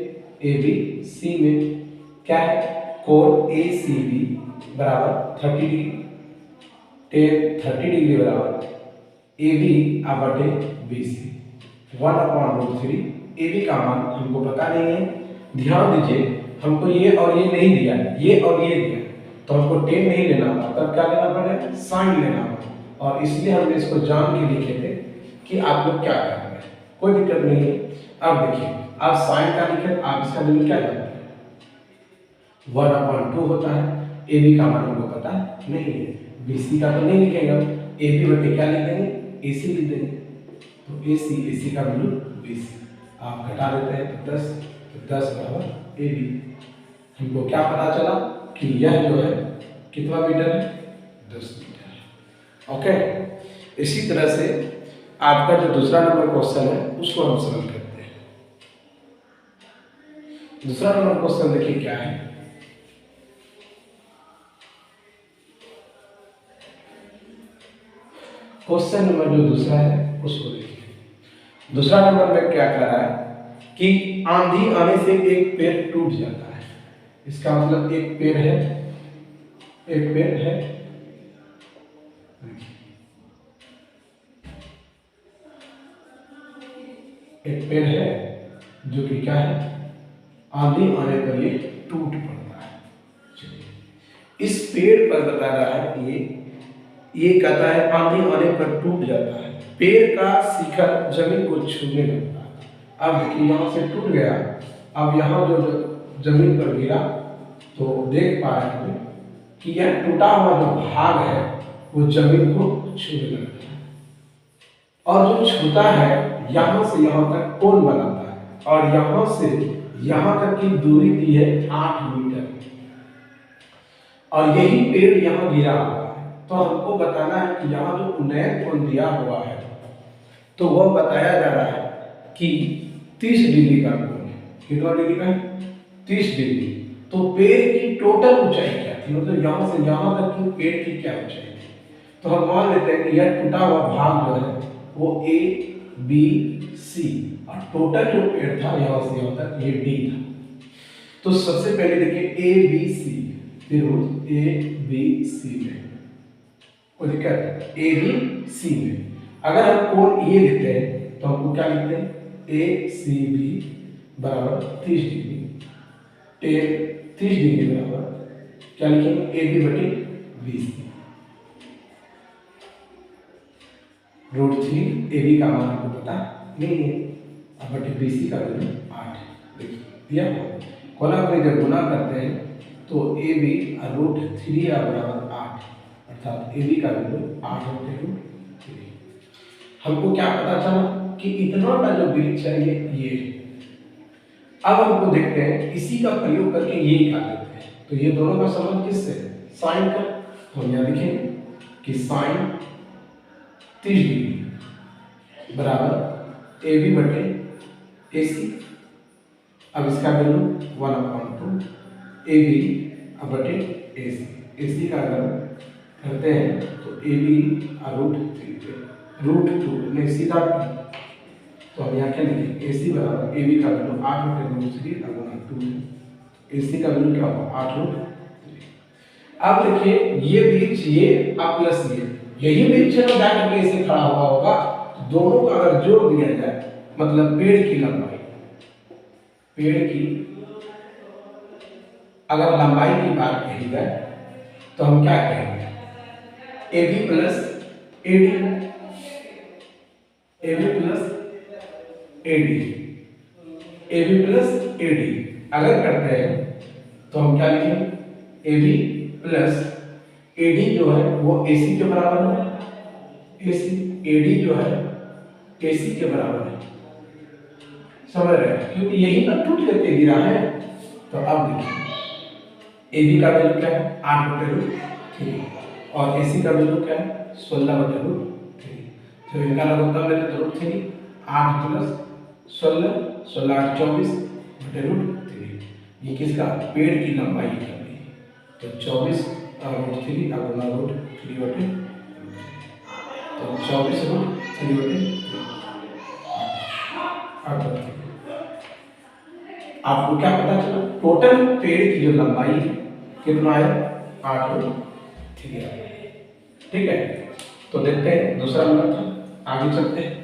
ए बी सी में क्या है, कोण ए सी बी बराबर 30 डिग्री, 30 डिग्री बराबर ए बी बटे बी सी 1/√3। ए बी का मान हमको पता नहीं है, ध्यान दीजिए, हमको ये और ये नहीं दिया, ये और ये दिया, तो हमको 10 नहीं लेना होगा, तब क्या लेना पड़ेगा, साइन लेना होगा, और इसलिए हमने इसको जान के लिखे थे कि आप लोग क्या कर रहे हैं, कोई दिक्कत नहीं है। अब देखिए, आप साइन का लिखे, आप इसका वैल्यू क्या जानते हैं, 1/2 होता है। ए बी का मान हमको पता नहीं है, बी सी का तो नहीं लिखेगा, ए बी बटे क्या लिख देंगे, ए सी लिख देंगे, तो ए सी का वैल्यू 20, आप घटा देते हैं तो 10 बराबर ए बी। हमको क्या पता चला कि यह जो है कितना मीटर है, 10 मीटर। ओके, इसी तरह से आपका जो दूसरा नंबर क्वेश्चन है उसको हम सॉल्व करते हैं। दूसरा नंबर क्वेश्चन देखिए क्या है। क्वेश्चन नंबर जो दूसरा है उसको देखिए। दूसरा नंबर में क्या कर रहा है कि आंधी आने से एक पेड़ टूट जाता है। इसका मतलब एक पेड़ है, एक पेड़ है, एक पेड़ है जो कि क्या है, आंधी आने पर ये टूट पड़ता है। चलिए, इस पेड़ पर बता रहा है ये कहता है आंधी आने पर टूट जाता है, पेड़ का शिखर जमीन को छूने लगता है। अब देखिए यहाँ से टूट गया, अब यहाँ जो जमीन पर गिरा तो देख पा रहे हैं कि यह टूटा हुआ जो भाग है वो जमीन को छूने लगता है, और जो छूता है यहाँ से यहाँ तक कोण बनाता है, और यहाँ से यहाँ तक की दूरी दी है 8 मीटर, और यही पेड़ यहाँ गिरा हुआ है। तो हमको बताना है कि यहाँ जो उन्नयन कोण दिया हुआ है तो वह बताया जा रहा है कि 30 डिग्री का कोण है। कितना डिग्री का है, 30 डिग्री। तो पेड़ की टोटल ऊंचाई क्या थी, मतलब यहाँ से यहाँ तक की पेड़ की क्या ऊंचाई थी। तो हम मान लेते हैं कि यह टूटा हुआ भाग जो है वो A B C, और टोटल जो पेड़ था यहाँ से यहाँ तक ये D था। तो सबसे पहले देखिए A B C, फिर A B C में कोई दिक्कत, A B C में अगर हम कोण ये लेते हैं तो हमको क्या लिखते हैं, A C B बराबर 30 डिग्री, 30 डिग्री बराबर क्या लिखेंगे, A B बटे BC, √3 AB का मान आपको पता नहीं है, अब बटे BC का वैल्यू 8 है। देखिए दिया कोना को जब गुना करते हैं तो AB √3 बराबर 8, अर्थात AB का वैल्यू 8 बटे √3। हमको क्या पता चला कि इतना का जो वृक्ष है ये है। अब हमको देखते हैं इसी का प्रयोग करके ये निकाल लेते हैं। तो ये दोनों का संबंध किससे, साइन का। तो हम यहाँ लिखेंगे कि साइन 30 डिग्री बराबर AB बटे AC। अब इसका वैल्यू 1/2 AB बटे AC का अगर करते हैं तो AB √2 नहीं सीधा, तो हम यहाँ क्या लिखेंगे AC बराबर AB का वैल्यू 8 बटे √3 गुना 2, AC का वैल्यू क्या होगा 8√3। अब देखिए ये वृक्ष ये प्लस यही वृक्ष में जाकर के इसे खड़ा हुआ होगा, तो दोनों का अगर जोड़ दिया जाए मतलब पेड़ की लंबाई, पेड़ की अगर लंबाई की बात कही जाए तो हम क्या कहेंगे, AB plus AD, AB plus AD, AB plus AD अगर करते हैं तो हम क्या लिखेंगे, AB प्लस AD जो है वो AC के बराबर है, AD जो है AC के बराबर है, समझ रहे हैं, क्योंकि यही तो टूट करके गिरा है। तो अब देखिए AB का वैल्यू क्या है 8/√3 और AC का वैल्यू क्या है 16/√3। तो इनका लघुत्तम लेते हैं √3, 8 प्लस 16, 16 8 24/√3। ये किसका, पेड़ की लंबाई कर रही है, तो 24/√3 गुना √3 बटे, तो 24/3 बटे 8। आपको क्या पता चला, टोटल पेड़ की जो लंबाई है कितना है 8/3। ठीक है, तो देखते हैं दूसरा नंबर था, आगे चलते हैं।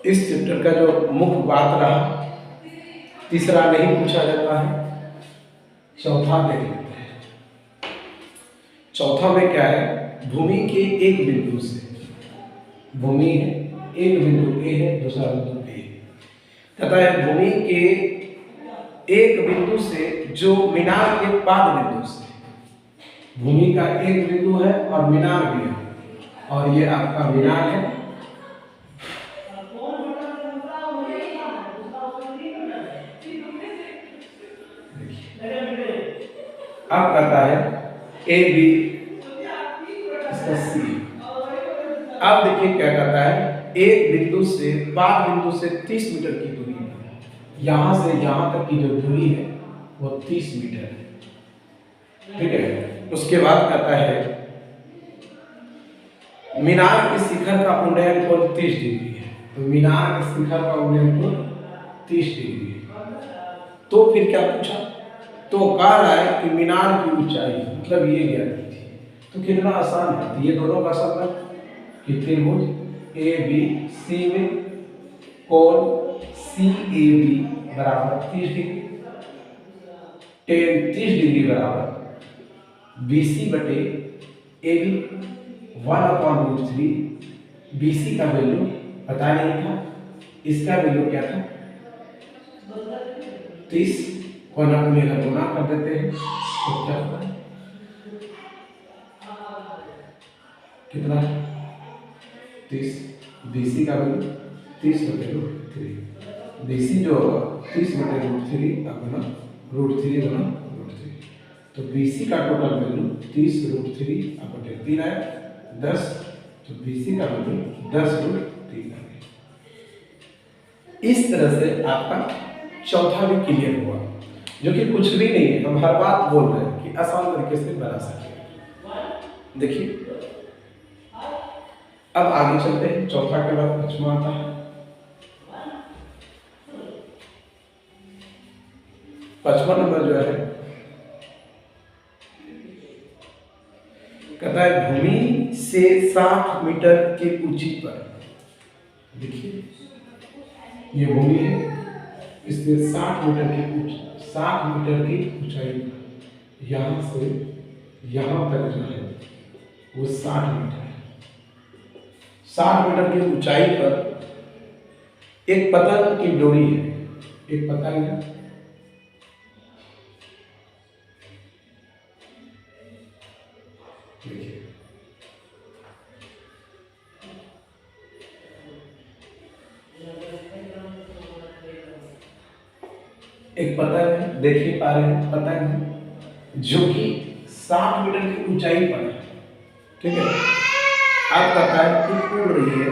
इस चैप्टर का जो मुख्य बात रहा, तीसरा नहीं पूछा जाता है, चौथा देख लेते हैं। चौथा में क्या है, भूमि के एक बिंदु से, भूमि है एक बिंदु A है, दूसरा बिंदु B है, कहता है भूमि के एक बिंदु से जो मीनार के पाद बिंदु से भूमि का एक बिंदु है और मीनार भी है, और ये आपका मीनार है। अब करता है ए बी, इसका सी। अब देखिए क्या करता है, एक बिंदु से बात बिंदु से 30 मीटर की दूरी है, यहां से यहां तक की जो दूरी है वो 30 मीटर है, ठीक है। उसके बाद कहता है मीनार के शिखर का उन्नयन कोण 30 डिग्री है, तो मीनार के शिखर का उन्नयन कोण 30 डिग्री है। तो फिर क्या पूछा, तो कह रहा है कि मीनार की ऊंचाई, मतलब ये ज्ञात की थी। तो कितना आसान है, ये दोनों का संबंध कि त्रिभुज ए बी सी में कोण सी ए बी बराबर 30 डिग्री, tan 30 डिग्री बराबर BC बटे ए बी 1/√3। BC का वैल्यू पता नहीं था, इसका वैल्यू क्या था 30, कोना को लेकर गुना कर देते हैं तो क्या होगा, कितना 30, BC का वैल्यू 30/√3, BC जो होगा 30/√3 अपना √3 गुना √3, तो BC का टोटल वैल्यू 30√3/3 आया 10, तो BC का वैल्यू 10√3 आ गया। इस तरह से आपका चौथा भी क्लियर हुआ, जो कि कुछ भी नहीं है, हम हर बात बोल रहे हैं कि आसान तरीके से बना सके। देखिए अब आगे चलते हैं, चौथा के बाद पांचवा आता है। पांचवा नंबर जो है कहता है भूमि से 60 मीटर की ऊंची पर, देखिए ये भूमि है, इससे 60 मीटर की ऊंचाई पर, यहां से यहां तक जो है वो 60 मीटर है। 60 मीटर की ऊंचाई पर एक पतंग की डोरी है, एक पतंग है, देखिए एक पतंग है, देख ही पा रहे हैं पतंग है जो कि 60 मीटर की ऊंचाई पर है, ठीक है। अब कहता है कि उड़ रही है,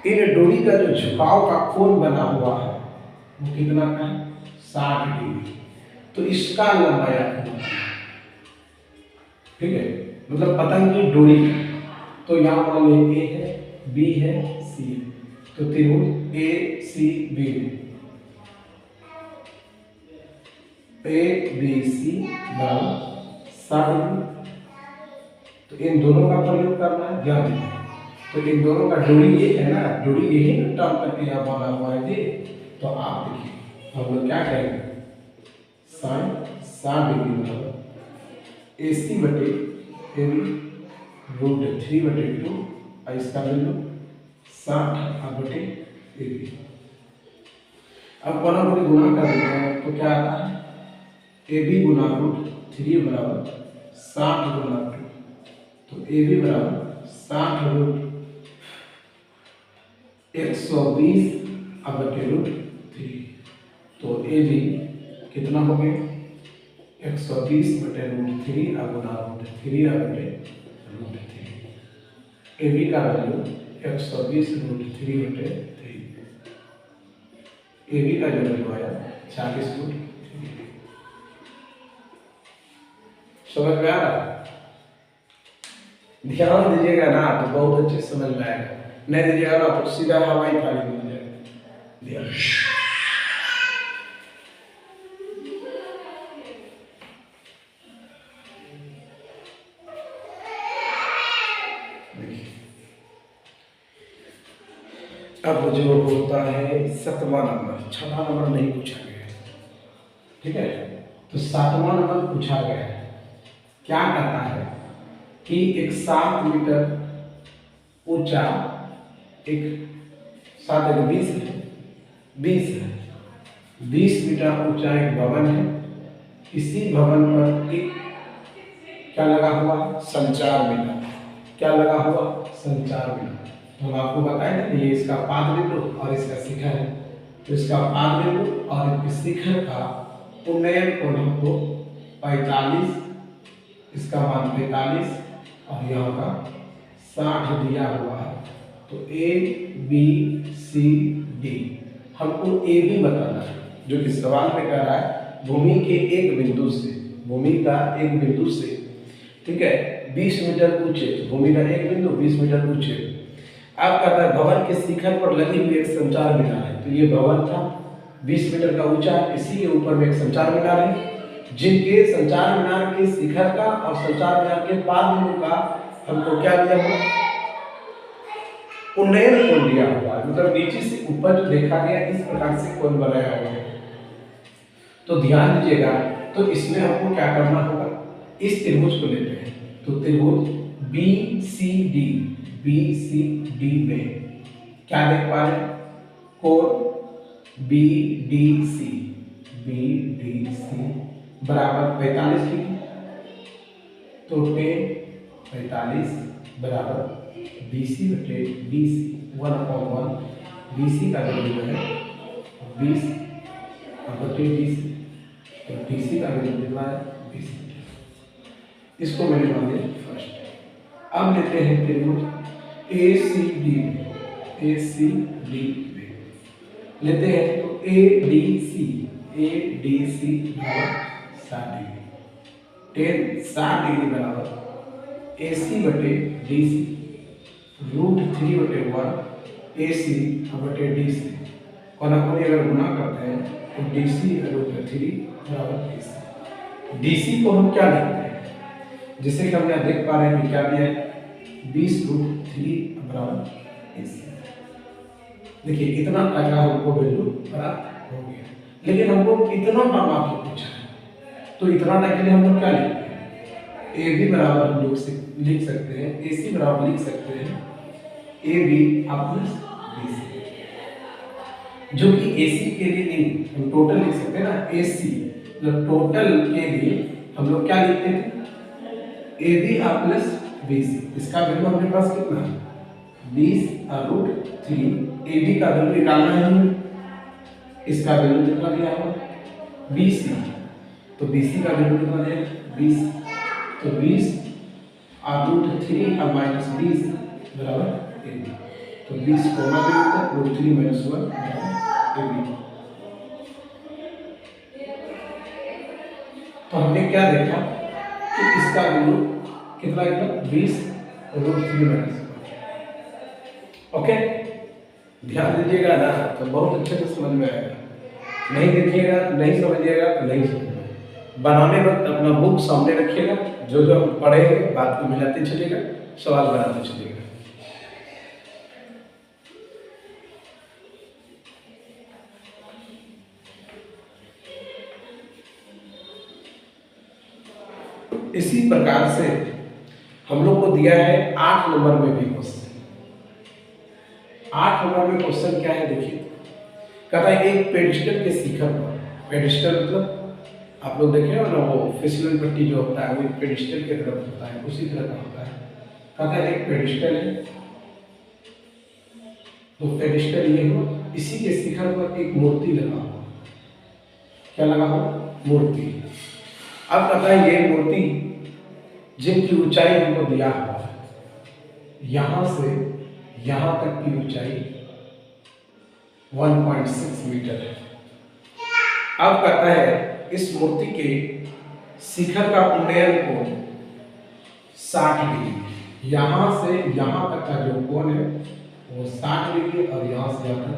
इन डोरी का जो झुकाव का कोण बना हुआ है वो कितना का है 60 डिग्री, तो इसका लंबाई ठीक है, मतलब पतंग की डोरी, तो यहाँ मान लीजिए ए है, बी है, सी है, तो त्रिभुज ए सी बी ए बी सी बराबर 60 डिग्री, तो इन दोनों का प्रयोग करना है ध्यान देना, तो इन दोनों का डोरी ये है ना, डोरी यही ना टर्म करके यहाँ बना हुआ है ये, तो आप देखिए हम लोग क्या करेंगे, साइन 60 डिग्री बराबर ए सी बटे ए बी √3/2, और इसका वैल्यू 60 बटे ए बी। अब कोना को गुणा कर देते हैं तो क्या आता है, ए बी गुना √3 बराबर 60 गुना 2, तो ए बी बराबर 60 120/√3, तो ए बी कितना हो गया 120/√3 गुना √3/√3, ए बी का वैल्यू 120√3/3, ए बी का जो वैल्यू आया 40√3। समझ में आ रहा है, ध्यान दीजिएगा ना तो बहुत अच्छे समझ में आएगा, नहीं दीजिएगा ना तो सीधा हवाई फायरिंग हो जाएगा। अब जो होता है 7वां नंबर, 6वां नंबर नहीं पूछा गया है, ठीक है, तो 7वां नंबर पूछा गया है। क्या कहता है कि एक 7 मीटर ऊंचा एक 20 है, 20 मीटर ऊंचा एक भवन है, इसी भवन पर एक क्या लगा हुआ, संचार बिंदु। क्या लगा हुआ, संचार बिंदु। हम आपको बताएं ना ये इसका पाद बिंदु और इसका शिखर है, तो इसका पाद बिंदु और इसके शिखर का उन्नयन कोण हमको 45, इसका मान 45 और यहाँ का 60 दिया हुआ है। तो ए बी सी डी हमको ए बी बताना है, जो कि सवाल में कह रहा है भूमि के एक बिंदु से, भूमि का एक बिंदु से, ठीक है, 20 मीटर ऊंचे, भूमि का एक बिंदु 20 मीटर ऊंचे। अब कहता है भवन के शिखर पर लगी हुई एक संचार मीनार है। तो ये भवन था 20 मीटर का ऊंचा, इसी के ऊपर में एक संचार मीनार है, जिनके संचार मीनार के शिखर का और संचार मीनार के पाद बिंदु का हमको क्या दिया हुआ, उन्नयन कोण दिया हुआ है। मतलब नीचे से ऊपर जो देखा गया इस प्रकार से कोण बनाया हुआ है। तो ध्यान दीजिएगा, तो इसमें हमको क्या करना होगा, इस त्रिभुज को लेते हैं। तो त्रिभुज बी सी डी में क्या देख पा रहे हैं, कोण बी डी सी बराबर 45 डिग्री। तो टेन 45 बराबर BC बटे BC 1/1, BC का वैल्यू है 20 बटे BC, तो BC का वैल्यू कितना है 20। इसको मैंने मान लिया फर्स्ट। अब लेते हैं त्रिभुज ACD में लेते हैं। तो ADC बराबर 60 डिग्री, 60 डिग्री बराबर AC बटे DC √3/1 AC बटे DC। कोना कोनी अगर गुना करते हैं तो DC √3 बराबर AC। DC को हम क्या लिखते हैं, जिसे कि हम यहाँ देख पा रहे हैं कि क्या दिया है 20√3 बराबर AC। देखिए इतना तक हमको वैल्यू प्राप्त हो गया, लेकिन हमको इतना नाम आपको पूछा है, तो इतना तक के लिए हम लोग क्या लिखते हैं, ए बी बराबर हम लोग लिख सकते हैं, ए सी बराबर लिख सकते हैं A B plus B C, जो कि ए सी के लिए नहीं, हम टोटल लिख सकते हैं ना, ए सी मतलब टोटल के लिए हम लोग क्या लिखते थे, A B plus B C. इसका वैल्यू हमारे पास कितना है 20√3, ए बी का वैल्यू निकालना है, इसका वैल्यू कितना दिया हुआ 20, तो बी सी का वैल्यू कितना दिया 20, तो 20√3 और माइनस 20 बराबर ए बी। तो 20 कोमा √3 - 1 बराबर ए बी। तो हमने क्या देखा कि इसका वैल्यू कितना है 20√3 - 1। ओके, ध्यान दीजिएगा ना, तो बहुत अच्छे से समझ में आएगा। नहीं देखिएगा, नहीं समझिएगा तो नहीं समझ में। बनाने वक्त अपना बुक सामने रखिएगा, जो जो हम पढ़ेंगे बात को मिलाते चलिएगा, सवाल बनाते चलिएगा। इसी प्रकार से हम लोग को दिया है 8 नंबर में भी क्वेश्चन। 8 नंबर में क्वेश्चन क्या है देखिए, कहता है एक पेडिस्टल के शिखर पर, पेडिस्टल मतलब आप लोग देखे हो ना, वो फिसलन पट्टी जो होता है वो एक पेडिस्टल की तरफ होता है, उसी तरह का होता है। कहता है एक पेडिस्टल है, तो पेडिस्टल ये हो, इसी के शिखर पर एक मूर्ति लगा हुआ। क्या लगा हुआ, मूर्ति। अब कहता है ये मूर्ति जिनकी ऊंचाई हमको दिया हुआ है, यहां से यहां तक की ऊंचाई 1.6 मीटर है। अब कहता है इस मूर्ति के शिखर का उन्नयन कोण 60 डिग्री, यहां से यहां तक का जो कोण है वो 60 डिग्री, और यहां से यहां तक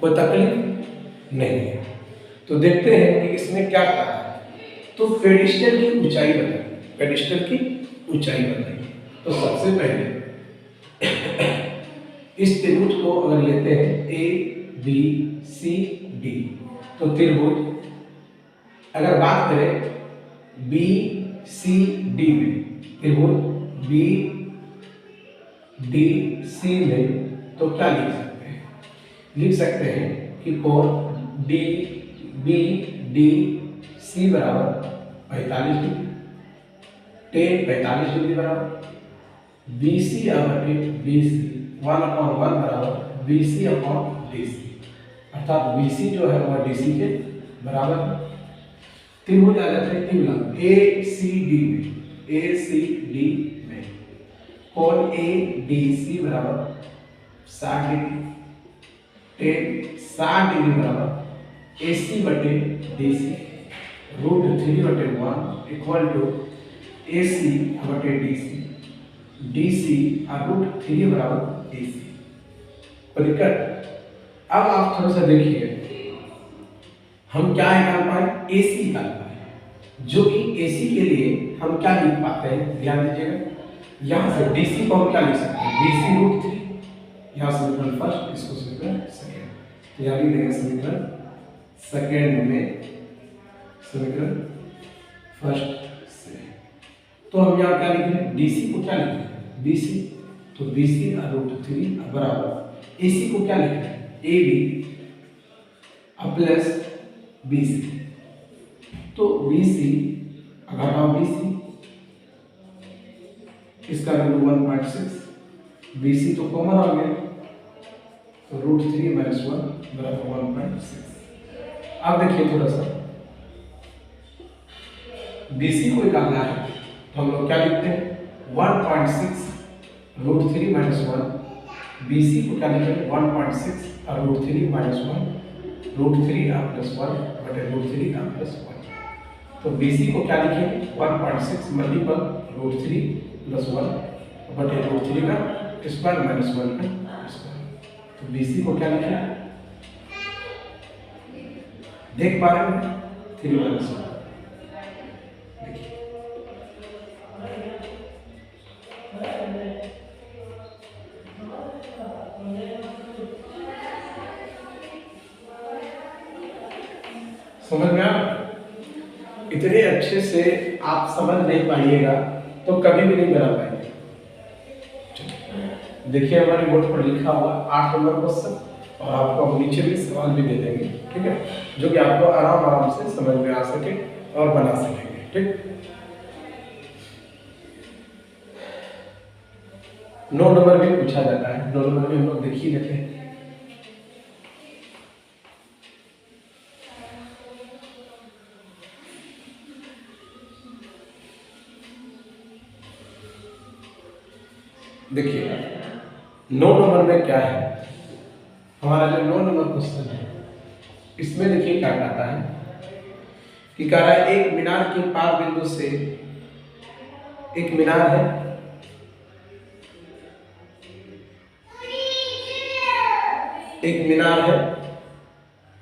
कोई तकलीफ नहीं है। तो देखते हैं कि इसमें क्या कहा है। तो पेडिस्टल की ऊंचाई बताइए, पेडिस्टल की ऊंचाई बताइए। तो सबसे पहले इस त्रिभुज को अगर लेते हैं ए बी सी डी, तो त्रिभुज अगर बात करें बी सी डी में, त्रिभुज बी डी सी में, तो क्या लिख सकते हैं, लिख सकते हैं कि कोण डी बी डी सी बराबर 45 डिग्री, टेन 45 डिग्री बराबर BC बटे BC 1/1 बराबर BC अपॉन DC, अर्थात BC जो है वह DC के बराबर है। त्रिभुज आ जाते हैं तीन लंब ACD में कोण ADC बराबर 60 डिग्री, टेन 60 डिग्री बराबर AC बटे DC √3/1 इक्वल टू AC बटे DC √3 बराबर DC। अब आप थोड़ा सा देखिए, हम क्या निकाल पाए, AC निकाल पाए, जो कि AC के लिए हम क्या लिख पाते हैं, ध्यान दीजिएगा। यहाँ से DC को हम क्या लिख सकते हैं, DC √3, यहाँ समीकरण फर्स्ट, इसको समीकरण सेकेंड, यहाँ लिख देंगे समीकरण सेकेंड में समीकरण फर्स्ट से। तो हम यहाँ क्या लिखें, DC को क्या लिखें, BC, तो BC √3 बराबर AC को क्या लिखें, AB प्लस BC, तो BC घटाओ BC, इसका वैल्यू 1.6, BC तो कॉमन आ गया, तो √3 - 1 बराबर 1.6। अब देखिए थोड़ा सा BC को निकालना है, तो हम लोग क्या लिखते हैं, 1.6 √3 - 1, BC को क्या लिखेंगे, 1.6 √3 - 1 √3 + 1 बटे √3 + 1, तो BC को क्या लिखेंगे, 1.6 मल्टीपल √3 + 1 बटे √3 का स्क्वायर - 1 का स्क्वायर, तो BC को क्या लिखें, देख पा रहे हैं 3 - 1, देखिए समझ में आ, इतने अच्छे से आप समझ नहीं पाइएगा तो कभी भी नहीं बना पाएंगे। देखिए हमारे बोर्ड पर लिखा हुआ 8 नंबर क्वेश्चन, और आपको अब नीचे भी सवाल भी दे देंगे, ठीक है, जो कि आपको आराम से समझ में आ सके और बना सकेंगे, ठीक। 9 नंबर भी पूछा जाता है, 9 नंबर भी हम लोग देख ही लेते हैं। देखिए 9 नंबर में क्या है, हमारा जो 9 नंबर क्वेश्चन है, इसमें देखिए क्या कहता है कि कह रहा है एक मीनार के पार बिंदु से, एक मीनार है, एक मीनार है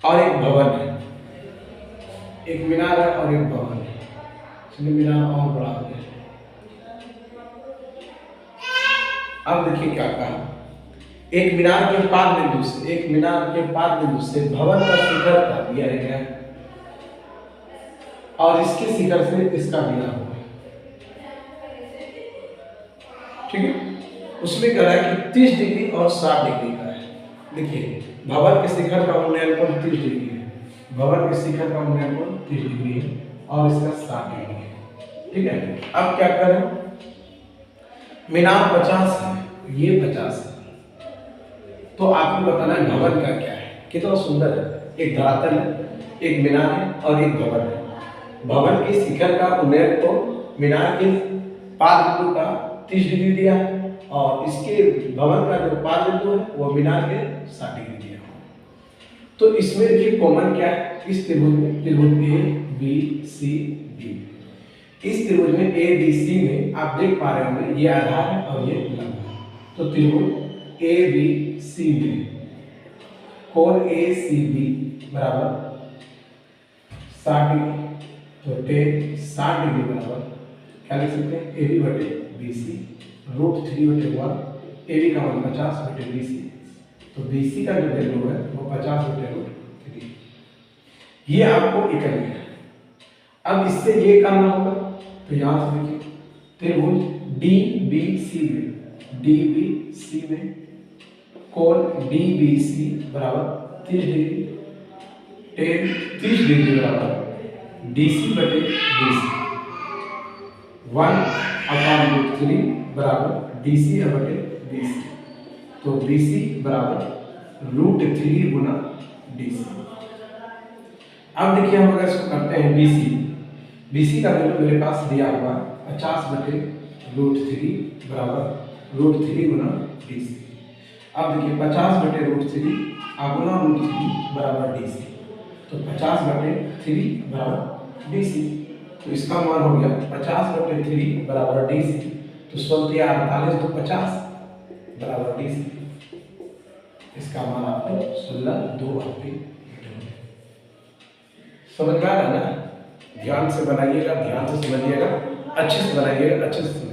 और एक भवन है, एक मीनार है और एक भवन है, चलिए मीनार और बड़ा हो गया। अब देखिए क्या कहा, एक मीनार के पाद बिंदु से, एक मीनार के पाद बिंदु से भवन का शिखर का दिया गया और इसके शिखर से इसका मिला हुआ है, ठीक है। उसमें कह रहा है कि 30 डिग्री और 60 डिग्री का है। देखिए भवन के शिखर का उन्नयन कोण 30 डिग्री है, भवन के शिखर का उन्नयन कोण 30 डिग्री है और इसका 60 डिग्री है, ठीक है। अब क्या करें, मीनार 50 है, ये 50 है, तो आपको बताना है भवन का क्या है। कितना सुंदर है, एक धरातल है, एक मीनार है और एक भवन है। भवन के शिखर का उन्नयन को मीनार के पाद बिंदु का 30 डिग्री दिया है और इसके भवन का जो पाद बिंदु है वो मीनार के 60 डिग्री दिया है। तो इसमें देखिए कॉमन क्या है, इस त्रिभुज में, त्रिभुज ABCD, इस त्रिभुज में ABC में आप देख पा रहे होंगे ये आधार है और ये लंब है। तो त्रिभुज ABC में कोण ACB बराबर 60 डिग्री, तो टेन 60 डिग्री बराबर क्या लिख सकते हैं, AB बटे BC √3/1, AB का मान 50 बटे BC, तो BC का जो वैल्यू है वो 50 बटे √3, ये आपको इकल गया। अब इससे ये करना होगा, तो यहाँ से देखिए त्रिभुज DBC में कोण DBC बराबर 30 डिग्री, टेन 30 डिग्री बराबर DC बटे BC, 1/√3 बराबर DC/DC। तो BC बराबर √3 गुना DC। अब देखिए हम अगर इसको करते हैं BC का वैल्यू मेरे पास दिया हुआ 50/√3 बराबर √3 गुना DC। अब देखिए 50/√3 गुना √3 बराबर DC। तो 50/3 बराबर DC। तो इसका मान हो गया 50/3 बराबर DC। तो 16 तो 50 बराबर DC। इसका मान आपको 16 2 समझ में आ रहा ना? ध्यान से बनाइएगा, ध्यान से समझिएगा, अच्छे से बनाइएगा, अच्छे से समझिएगा।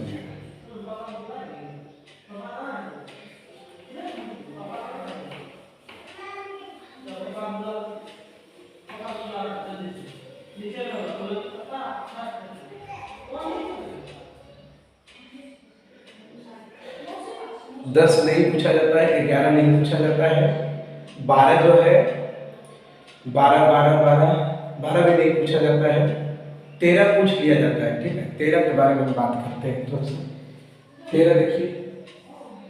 10 नहीं पूछा जाता है, 11 नहीं पूछा जाता है, 12 जो है 12 भी नहीं पूछा जाता है, 13 पूछ लिया जाता है। ठीक है, 13 के बारे में हम बात करते हैं थोड़ा सा। 13 देखिए,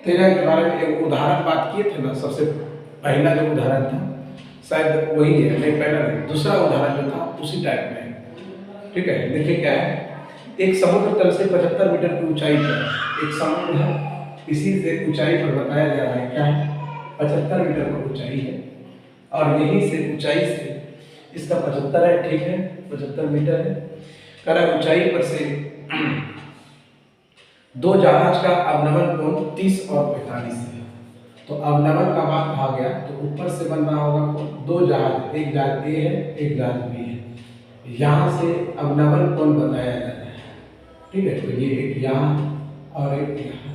13 के बारे में एक उदाहरण बात किए थे ना, सबसे पहला जो उदाहरण था शायद वही है, नहीं पहला नहीं, दूसरा उदाहरण जो था उसी टाइप में है। ठीक है, देखिए क्या है, एक समुद्र तल से 75 मीटर की ऊंचाई पर एक समुद्र है, इसी से ऊंचाई पर बताया जा रहा है क्या है, 75 मीटर पर ऊंचाई है, और यहीं से ऊंचाई से इसका 75 है। ठीक है, 75 मीटर है। कह रहा ऊंचाई पर से दो जहाज का अवनमन कोण 30 और 45 है। तो अवनमन का बात कहा गया, तो ऊपर से बन रहा होगा दो जहाज, एक जहाज ए है, एक जहाज बी है। यहाँ से अवनमन कोण बताया जाता है। ठीक है, तो ये एक यहाँ और एक यहाँ।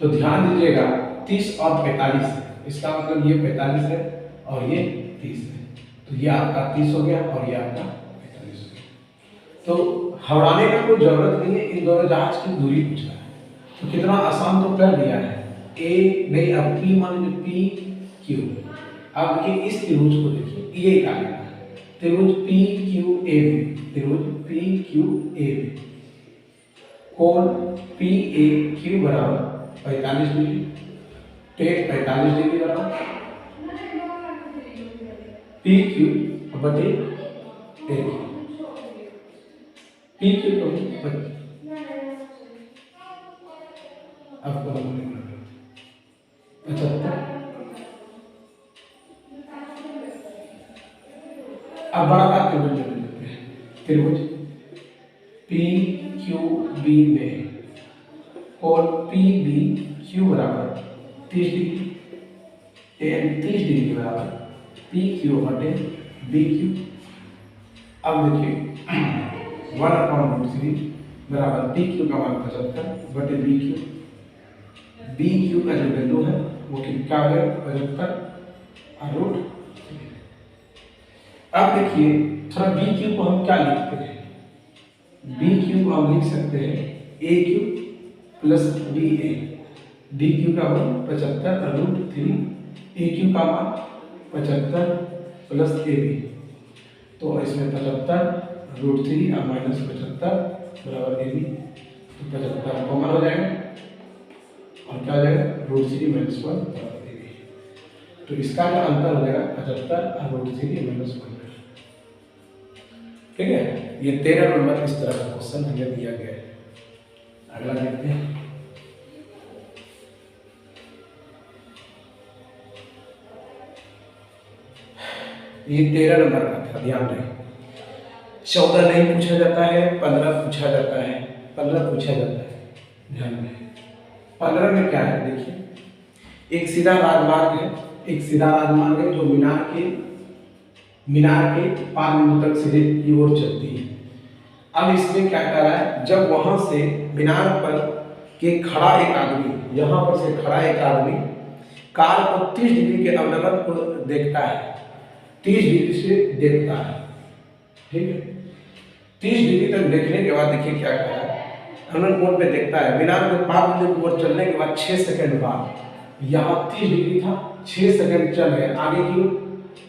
तो ध्यान दीजिएगा 30 और 45 है, इसका मतलब ये 45 है और ये 30 है। तो ये आपका 30 हो गया और ये आपका 45 हो गया। तो हवाने का कोई जरूरत नहीं है, इन दोनों जहाज की दूरी पूछ रहा है। तो कितना आसान तो कर दिया है। ए नहीं, अब पी मान लीजिए पी क्यू। अब देखिए इस त्रिभुज को देखिए, ये क्या है, त्रिभुज पी क्यू ए बी, त्रिभुज पी क्यू ए बी, कोण पी ए क्यू बराबर 45 डिग्री, टेक 45 डिग्री बराबर पी क्यू बटे ए पी क्यू को आपको 75। अब बड़ा का त्रिभुज ले लेते हैं, त्रिभुज पी क्यू बी में कोण पी बी क्यू बराबर 30 डिग्री, एन 30 डिग्री बराबर पी क्यू बटे बी क्यू। अब देखिए 1/√3 बराबर पी क्यू का मान 75 बटे बी क्यू। बी क्यू का जो वैल्यू है वो कितना है, 75 √। अब देखिए थोड़ा बी क्यू को हम क्या लिखते हैं, बी क्यू को हम लिख सकते हैं ए क्यू प्लस बी ए। बी क्यू का मान 75 √3, ए क्यू का मान 75 प्लस ए बी। तो इसमें 75 √3 और माइनस 75 बराबर ए बी। तो 75 कॉमन हो जाएगा और क्या हो जाएगा, √3 - 1 बराबर ए बी। तो इसका जो अंतर हो जाएगा 75 और √3 - 1। ठीक है, ये 13 नंबर इस तरह का क्वेश्चन हमें दिया गया है। अगला देखते हैं। ये 13 नंबर का था, ध्यान रहे। 14 नहीं पूछा जाता है, 15 पूछा जाता है, 15 पूछा जाता है, ध्यान रहे। 15 में क्या है देखिए, एक सीधा राजमार्ग है, एक सीधा राजमार्ग है जो मीनार के पार बिंदु तक सीधे की ओर चलती है। अब इसमें क्या कर रहा है, जब वहां से मीनार पर के खड़ा एक आदमी, यहां पर से खड़ा एक आदमी कार को 30 डिग्री के अवनमन को देखता है, 30 डिग्री से देखता है। ठीक है, 30 डिग्री तक देखने के बाद देखिए क्या कर रहा है, अवनमन कोण पे देखता है। मीनार के पार बिंदु की ओर चलने के बाद 6 सेकंड बाद यहाँ 30 डिग्री था, 6 सेकंड चल गए आगे की ओर,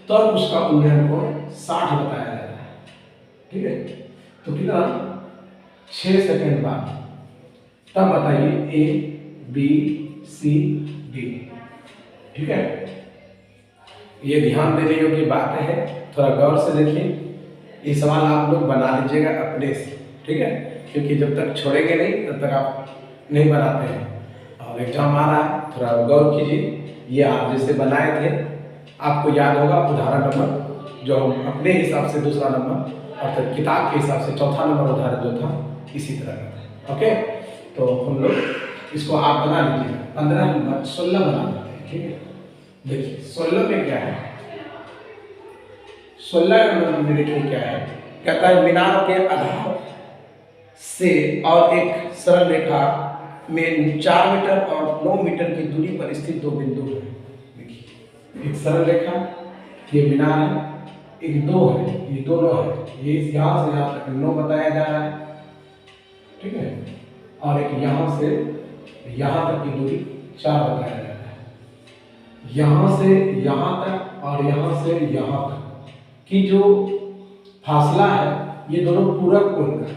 तब उसका उन्नयन कोण 60 बताया जा रहा है। ठीक है, तो कितना 6 सेकंड बाद, तब बताइए ए बी सी डी। ठीक है, ये ध्यान देने योग्य बातें हैं, थोड़ा गौर से देखिए। ये सवाल आप लोग बना लीजिएगा अपने से, ठीक है, क्योंकि जब तक छोड़ेंगे नहीं तब तक आप नहीं बनाते हैं, और एग्जाम आ रहा है, थोड़ा गौर कीजिए। ये आप जैसे बनाए थे, आपको याद होगा उदाहरण नंबर जो हम अपने हिसाब से दूसरा नंबर और फिर किताब के हिसाब से चौथा नंबर उदाहरण जो था इसी तरह का था। ओके, तो हम लोग इसको आप बना लीजिएगा। 15 नंबर 16 बना देते हैं। ठीक है, देखिए 16 में क्या है, 16 नंबर में देखिए क्या है, कहता है मीनार के आधार से और एक सरल रेखा में 4 मीटर और 9 मीटर की दूरी पर स्थित दो बिंदु हैं। देखिए एक सरल रेखा, ये मीनार है, एक 2 है, ये दोनों है, ये यहाँ से यहाँ तक 9 बताया जा रहा है। ठीक है, और एक यहाँ से यहाँ तक की दूरी 4 बताया जा रहा है। यहाँ से यहाँ तक और यहाँ से यहाँ तक की जो फासला है ये दोनों पूरक कोण का है,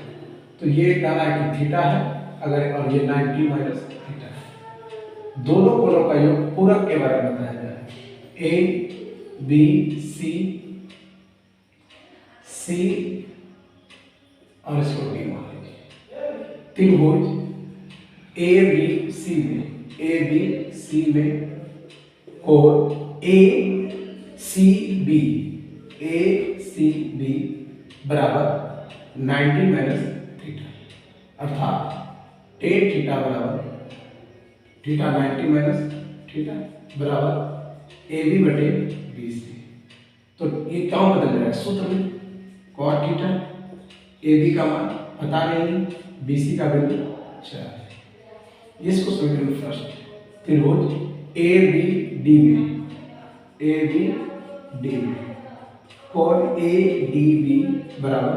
तो ये कहना है कि थीटा है अगर, और ये 90 माइनस थीटा है। दोनों कोणों का योग पूरक के बारे में बताया जा रहा है। ए बी सी सी और इसको डी मान लीजिए। त्रिभुज ए बी सी में कोण ए सी बी बराबर 90 माइनस थीटा, अर्थात टेन थीटा बराबर थीटा 90 माइनस थीटा बराबर ए बी बटे बी सी। तो ये क्यों बदल रहा है, सूत्र में cot थीटा, ए बी का मान पता नहीं, बी सी का बिंदु 4। इसको समीकरण फर्स्ट, त्रिभुज ए बी डी में कोण ए डी बी बराबर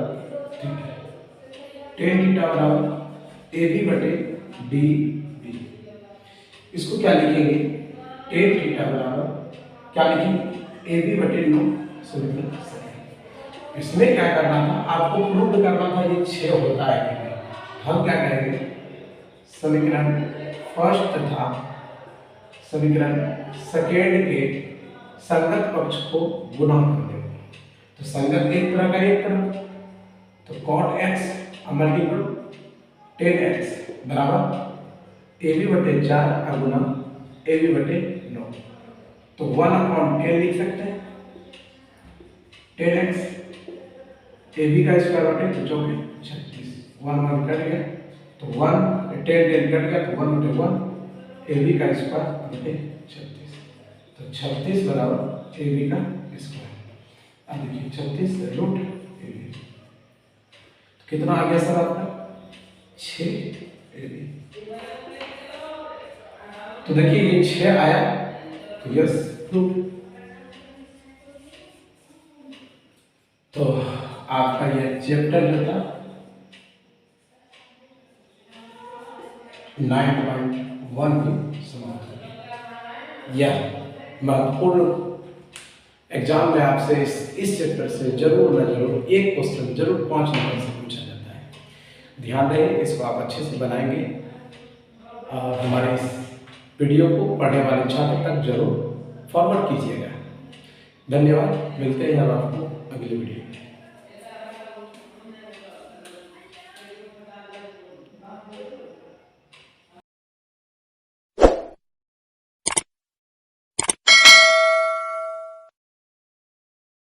थीटा, टेन थीटा बराबर ए बी बटे डी बी। इसको क्या लिखेंगे, टेन थीटा बराबर क्या लिखेंगे, ए बी बटे 9 समीकरण सही। इसमें क्या करना था, आपको प्रूव करना था ये 6 होता है कि नहीं। हम क्या करेंगे, समीकरण फर्स्ट तथा समीकरण सेकेंड के संगत पक्ष को गुणा कर देंगे। तो संगत एक तरह का एक तरफ, तो cot x मल्टीपल 10x बराबर ए बी बटे 4 गुना ए बी बटे 9, तो 1/10 लिख सकते हैं। 10x ए बी का स्क्वायर बटे तो चौके 36, 1 कट गया तो 1 10 कट गया तो 1 बटे 1 ए बी का स्क्वायर बटे 36, तो 36 बराबर ए बी का स्क्वायर। अब देखिए 36 रूट ए बी, तो कितना आ गया सर आपका 6 ए बी। तो देखिए ये 6 आया, तो यस प्रूव। तो आपका यह चैप्टर जो था 9.1 भी समाप्त हो गया। यह महत्वपूर्ण एग्जाम में आपसे इस चैप्टर से जरूर न जरूर एक क्वेश्चन जरूर 5 नंबर से पूछा जाता है। ध्यान दें, इसको आप अच्छे से बनाएंगे और हमारे इस वीडियो को पढ़ने वाले छात्र तक जरूर फॉरवर्ड कीजिएगा। धन्यवाद, मिलते हैं अब आपको अगली वीडियो में।